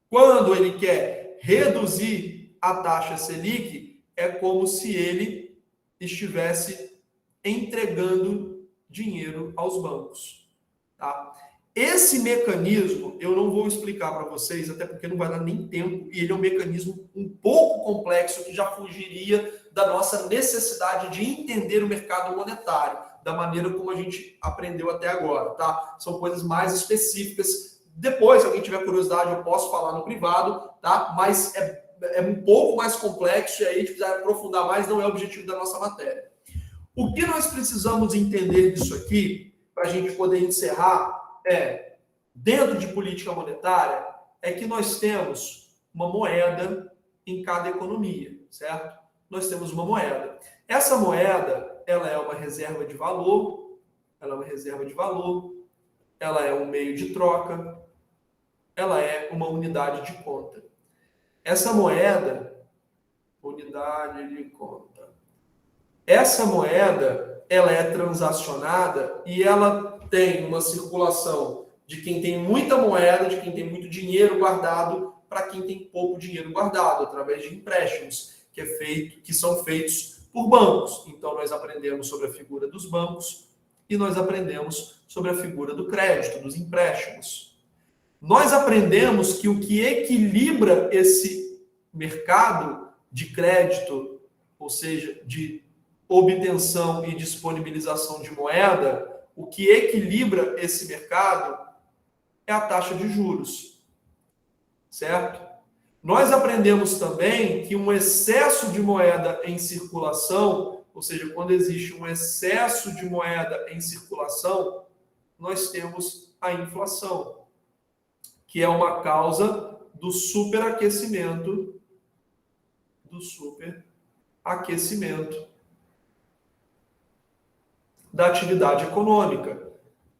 Quando ele quer reduzir a taxa Selic, é como se ele estivesse entregando dinheiro aos bancos. Tá? Esse mecanismo, eu não vou explicar para vocês, até porque não vai dar nem tempo, e ele é um mecanismo um pouco complexo que já fugiria da nossa necessidade de entender o mercado monetário, da maneira como a gente aprendeu até agora. Tá? São coisas mais específicas. Depois, se alguém tiver curiosidade, eu posso falar no privado, tá? Mas é um pouco mais complexo e aí a gente precisa aprofundar mais, não é o objetivo da nossa matéria. O que nós precisamos entender disso aqui, para a gente poder encerrar, dentro de política monetária, é que nós temos uma moeda em cada economia, certo? Nós temos uma moeda. Essa moeda, ela é uma reserva de valor, ela é um meio de troca, ela é uma unidade de conta. Essa moeda, unidade de conta. Essa moeda, ela é transacionada e ela tem uma circulação de quem tem muita moeda, de quem tem muito dinheiro guardado, para quem tem pouco dinheiro guardado, através de empréstimos que são feitos por bancos. Então, nós aprendemos sobre a figura dos bancos e nós aprendemos sobre a figura do crédito, dos empréstimos. Nós aprendemos que o que equilibra esse mercado de crédito, ou seja, de obtenção e disponibilização de moeda, o que equilibra esse mercado é a taxa de juros, certo? Nós aprendemos também que um excesso de moeda em circulação, ou seja, quando existe um excesso de moeda em circulação, nós temos a inflação, que é uma causa do superaquecimento da atividade econômica.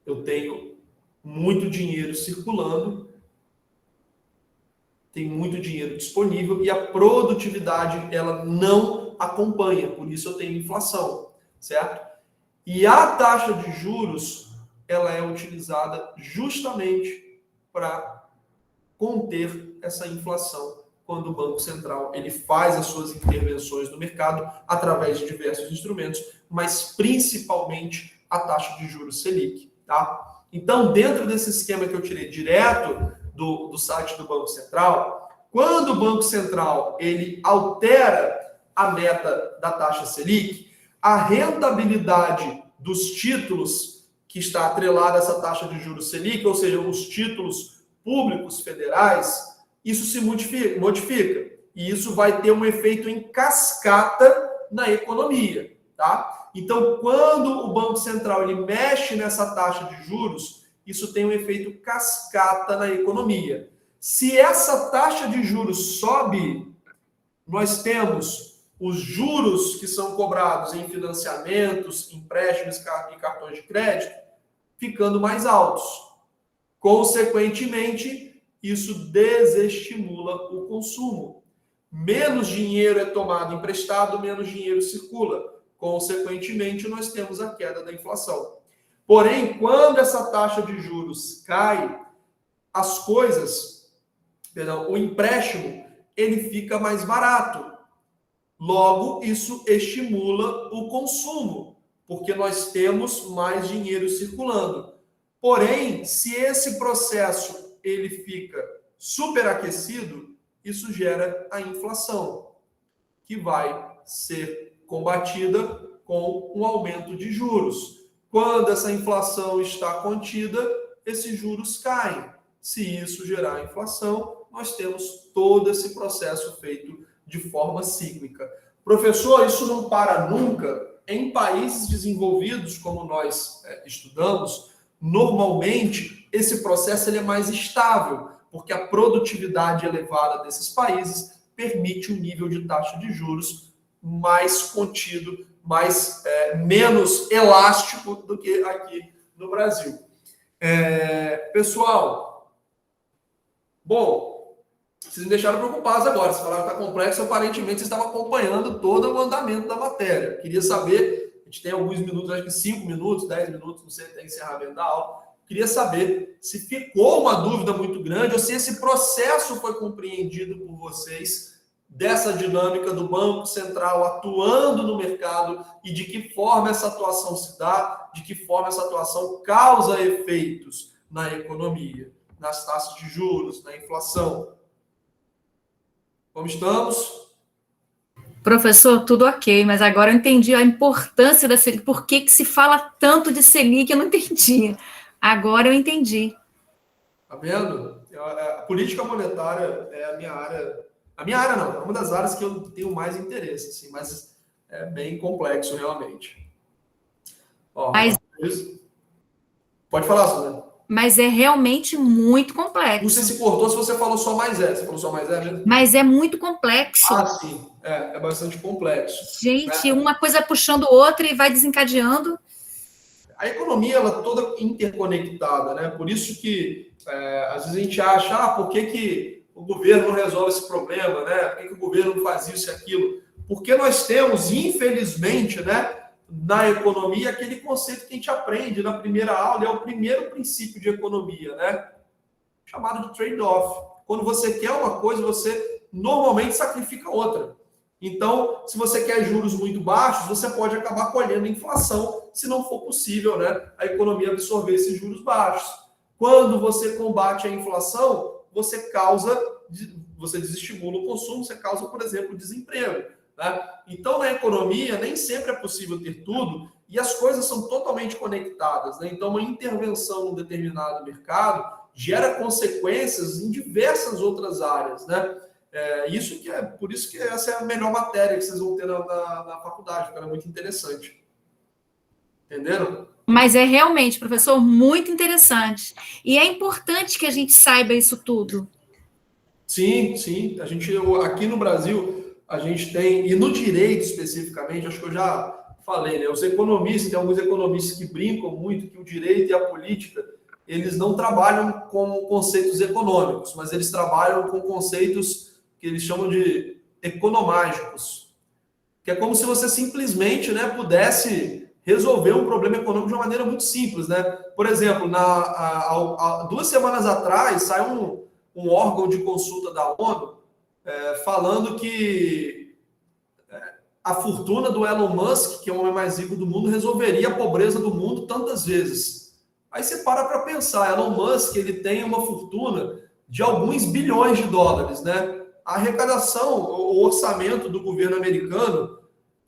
Eu tenho muito dinheiro circulando, tem muito dinheiro disponível e a produtividade ela não acompanha, por isso eu tenho inflação, certo? E a taxa de juros ela é utilizada justamente para conter essa inflação quando o Banco Central ele faz as suas intervenções no mercado através de diversos instrumentos, mas principalmente a taxa de juros Selic, tá? Então, dentro desse esquema que eu tirei direto do site do Banco Central, quando o Banco Central ele altera a meta da taxa Selic, a rentabilidade dos títulos que está atrelada a essa taxa de juros Selic, ou seja, os títulos públicos federais, isso se modifica. E isso vai ter um efeito em cascata na economia, tá? Então, quando o Banco Central ele mexe nessa taxa de juros, isso tem um efeito cascata na economia. Se essa taxa de juros sobe, nós temos os juros que são cobrados em financiamentos, empréstimos e cartões de crédito ficando mais altos. Consequentemente, isso desestimula o consumo. Menos dinheiro é tomado emprestado, menos dinheiro circula. Consequentemente, nós temos a queda da inflação. Porém, quando essa taxa de juros cai, o empréstimo, ele fica mais barato. Logo, isso estimula o consumo, porque nós temos mais dinheiro circulando. Porém, se esse processo ele fica superaquecido, isso gera a inflação, que vai ser combatida com um aumento de juros. Quando essa inflação está contida, esses juros caem. Se isso gerar inflação, nós temos todo esse processo feito de forma cíclica. Professor, isso não para nunca? Em países desenvolvidos, como nós estudamos, normalmente esse processo ele é mais estável, porque a produtividade elevada desses países permite um nível de taxa de juros mais contido, menos elástico do que aqui no Brasil. Pessoal, bom, vocês me deixaram preocupados agora. Vocês falaram que está complexo, aparentemente vocês estavam acompanhando todo o andamento da matéria. Queria saber, a gente tem alguns minutos, acho que 5 minutos, 10 minutos, não sei, tem encerramento da aula. Queria saber se ficou uma dúvida muito grande ou se esse processo foi compreendido por vocês dessa dinâmica do Banco Central atuando no mercado e de que forma essa atuação se dá, de que forma essa atuação causa efeitos na economia, nas taxas de juros, na inflação. Como estamos? Professor, tudo ok, mas agora eu entendi a importância da Selic. Por que se fala tanto de Selic? Eu não entendi. Agora eu entendi. Tá vendo? A política monetária é a minha área. A minha área não, é uma das áreas que eu tenho mais interesse, assim, mas é bem complexo realmente. Pode falar, Suzana. Mas é realmente muito complexo. Não sei se cortou, se você falou só mais é. Você falou só mais é mesmo? Mas é muito complexo. Ah, sim. É bastante complexo. Gente, uma coisa puxando outra e vai desencadeando. A economia, ela é toda interconectada, né? Por isso que, às vezes a gente acha, por que o governo não resolve esse problema, né? Por que o governo não faz isso e aquilo? Porque nós temos, infelizmente, né, na economia, aquele conceito que a gente aprende na primeira aula, é o primeiro princípio de economia, né? Chamado de trade-off. Quando você quer uma coisa, você normalmente sacrifica outra. Então, se você quer juros muito baixos, você pode acabar colhendo inflação, se não for possível, né, a economia absorver esses juros baixos. Quando você combate a inflação, você desestimula o consumo, você causa, por exemplo, desemprego. Né? Então, na economia, nem sempre é possível ter tudo e as coisas são totalmente conectadas. Né? Então, uma intervenção num determinado mercado gera consequências em diversas outras áreas, né? Por isso que essa é a melhor matéria que vocês vão ter na faculdade, porque ela é muito interessante. Entenderam? Mas é realmente, professor, muito interessante. E é importante que a gente saiba isso tudo. Sim. Aqui no Brasil, a gente tem, e no direito especificamente, acho que eu já falei, né? Os economistas, tem alguns economistas que brincam muito que o direito e a política, eles não trabalham com conceitos econômicos, mas eles trabalham com conceitos que eles chamam de economágicos, que é como se você simplesmente, né, pudesse resolver um problema econômico de uma maneira muito simples, né? Por exemplo, há 2 semanas atrás, saiu um órgão de consulta da ONU falando que a fortuna do Elon Musk, que é o homem mais rico do mundo, resolveria a pobreza do mundo tantas vezes. Aí você para pensar, Elon Musk, ele tem uma fortuna de alguns bilhões de dólares, né? A arrecadação, o orçamento do governo americano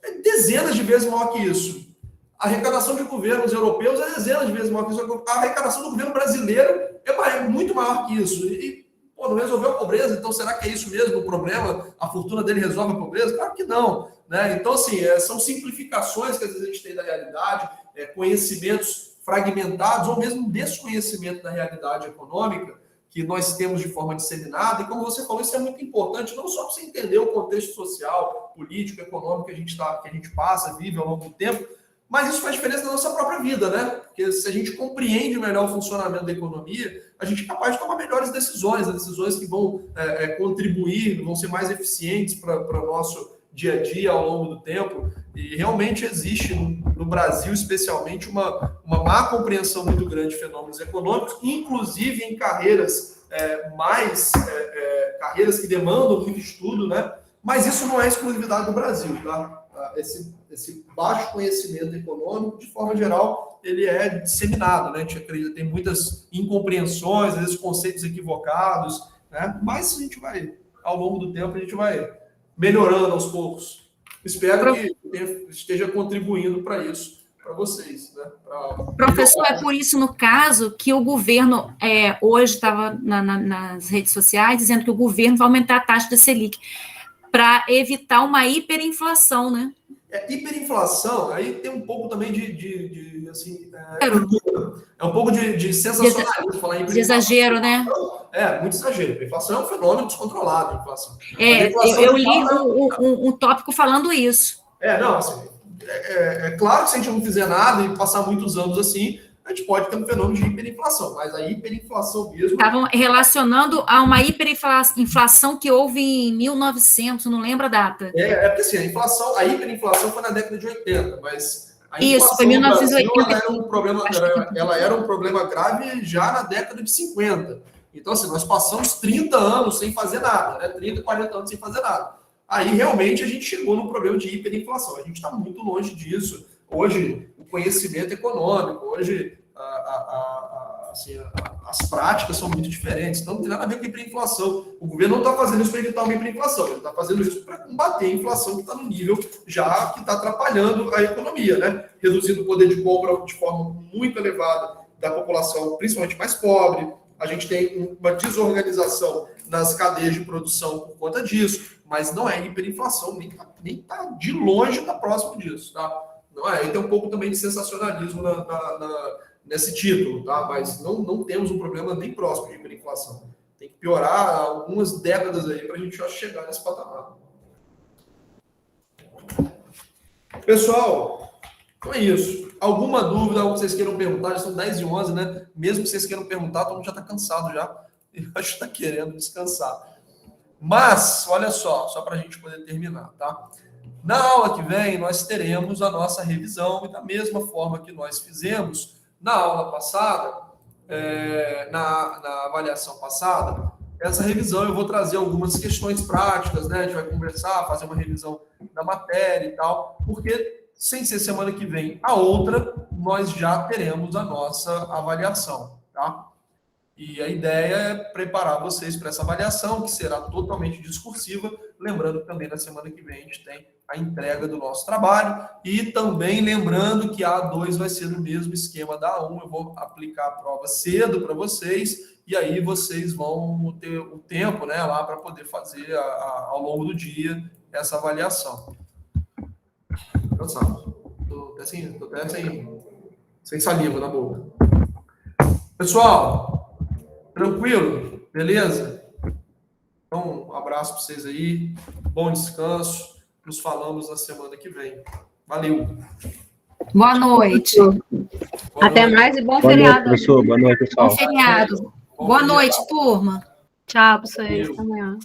é dezenas de vezes maior que isso. A arrecadação de governos europeus é dezenas de vezes maior que isso. A arrecadação do governo brasileiro é muito maior que isso. E não resolveu a pobreza, então será que é isso mesmo o problema? A fortuna dele resolve a pobreza? Claro que não. Né? Então, assim, são simplificações que às vezes a gente tem da realidade, conhecimentos fragmentados ou mesmo desconhecimento da realidade econômica, que nós temos de forma disseminada, e como você falou, isso é muito importante, não só para você entender o contexto social, político, econômico que a gente passa, vive ao longo do tempo, mas isso faz diferença na nossa própria vida, né? Porque se a gente compreende melhor o funcionamento da economia, a gente é capaz de tomar melhores decisões, decisões que vão contribuir, vão ser mais eficientes para o nosso dia a dia ao longo do tempo. E realmente existe no Brasil, especialmente, uma má compreensão muito grande de fenômenos econômicos, inclusive em carreiras carreiras que demandam muito estudo, né? Mas isso não é exclusividade do Brasil, tá? Esse baixo conhecimento econômico, de forma geral, ele é disseminado, né? A gente acredita, tem muitas incompreensões, às vezes conceitos equivocados, né? Mas a gente vai, ao longo do tempo, a gente vai melhorando aos poucos. Espero que esteja contribuindo para isso, para vocês, né? Professor, é por isso, no caso, que o governo hoje estava nas redes sociais dizendo que o governo vai aumentar a taxa da Selic para evitar uma hiperinflação, né? Hiperinflação, aí tem um pouco também é um pouco de sensacionalismo falar em de exagero, né? Muito exagero. A inflação é um fenômeno descontrolado. A inflação. Eu li um tópico falando isso. Claro que se a gente não fizer nada e passar muitos anos assim, a gente pode ter um fenômeno de hiperinflação, mas a hiperinflação mesmo... Estavam relacionando a uma hiperinflação que houve em 1900, não lembro a data. Porque assim, a hiperinflação foi na década de 80, mas a isso, foi 1980. Ela era um problema grave já na década de 50. Então, assim, nós passamos 30 anos sem fazer nada, né? 30, 40 anos sem fazer nada. Aí, realmente, a gente chegou no problema de hiperinflação. A gente está muito longe disso. Hoje, o conhecimento econômico, hoje as práticas são muito diferentes. Então, não tem nada a ver com hiperinflação. O governo não está fazendo isso para evitar uma hiperinflação. Ele está fazendo isso para combater a inflação que está no nível já que está atrapalhando a economia, né? Reduzindo o poder de compra de forma muito elevada da população, principalmente mais pobre. A gente tem uma desorganização nas cadeias de produção por conta disso, mas não é hiperinflação, nem está de longe está próximo disso, tá? Não é, tem um pouco também de sensacionalismo nesse título, tá? Mas não temos um problema nem próximo de hiperinflação. Tem que piorar algumas décadas aí para a gente chegar nesse patamar. Pessoal, então é isso. Alguma dúvida, algo que vocês queiram perguntar? Já são 10h11, né? Mesmo que vocês queiram perguntar, todo mundo já está cansado já. Eu acho que está querendo descansar. Mas, olha só para a gente poder terminar, tá? Na aula que vem, nós teremos a nossa revisão, e da mesma forma que nós fizemos na aula passada, na avaliação passada, essa revisão eu vou trazer algumas questões práticas, né? A gente vai conversar, fazer uma revisão da matéria e tal, porque sem ser semana que vem a outra, nós já teremos a nossa avaliação, tá? E a ideia é preparar vocês para essa avaliação, que será totalmente discursiva, lembrando que também na semana que vem a gente tem a entrega do nosso trabalho, e também lembrando que a A2 vai ser no mesmo esquema da A1, eu vou aplicar a prova cedo para vocês, e aí vocês vão ter o tempo, né, lá para poder fazer ao longo do dia essa avaliação. Cansado. Tô até sem saliva na boca. Pessoal, tranquilo? Beleza? Então, um abraço para vocês aí, bom descanso. Nos falamos na semana que vem. Valeu. Boa noite. Até mais e bom feriado. Noite, professor. Boa noite, pessoal. Bom feriado. Boa noite, turma. Tchau para vocês. Até amanhã.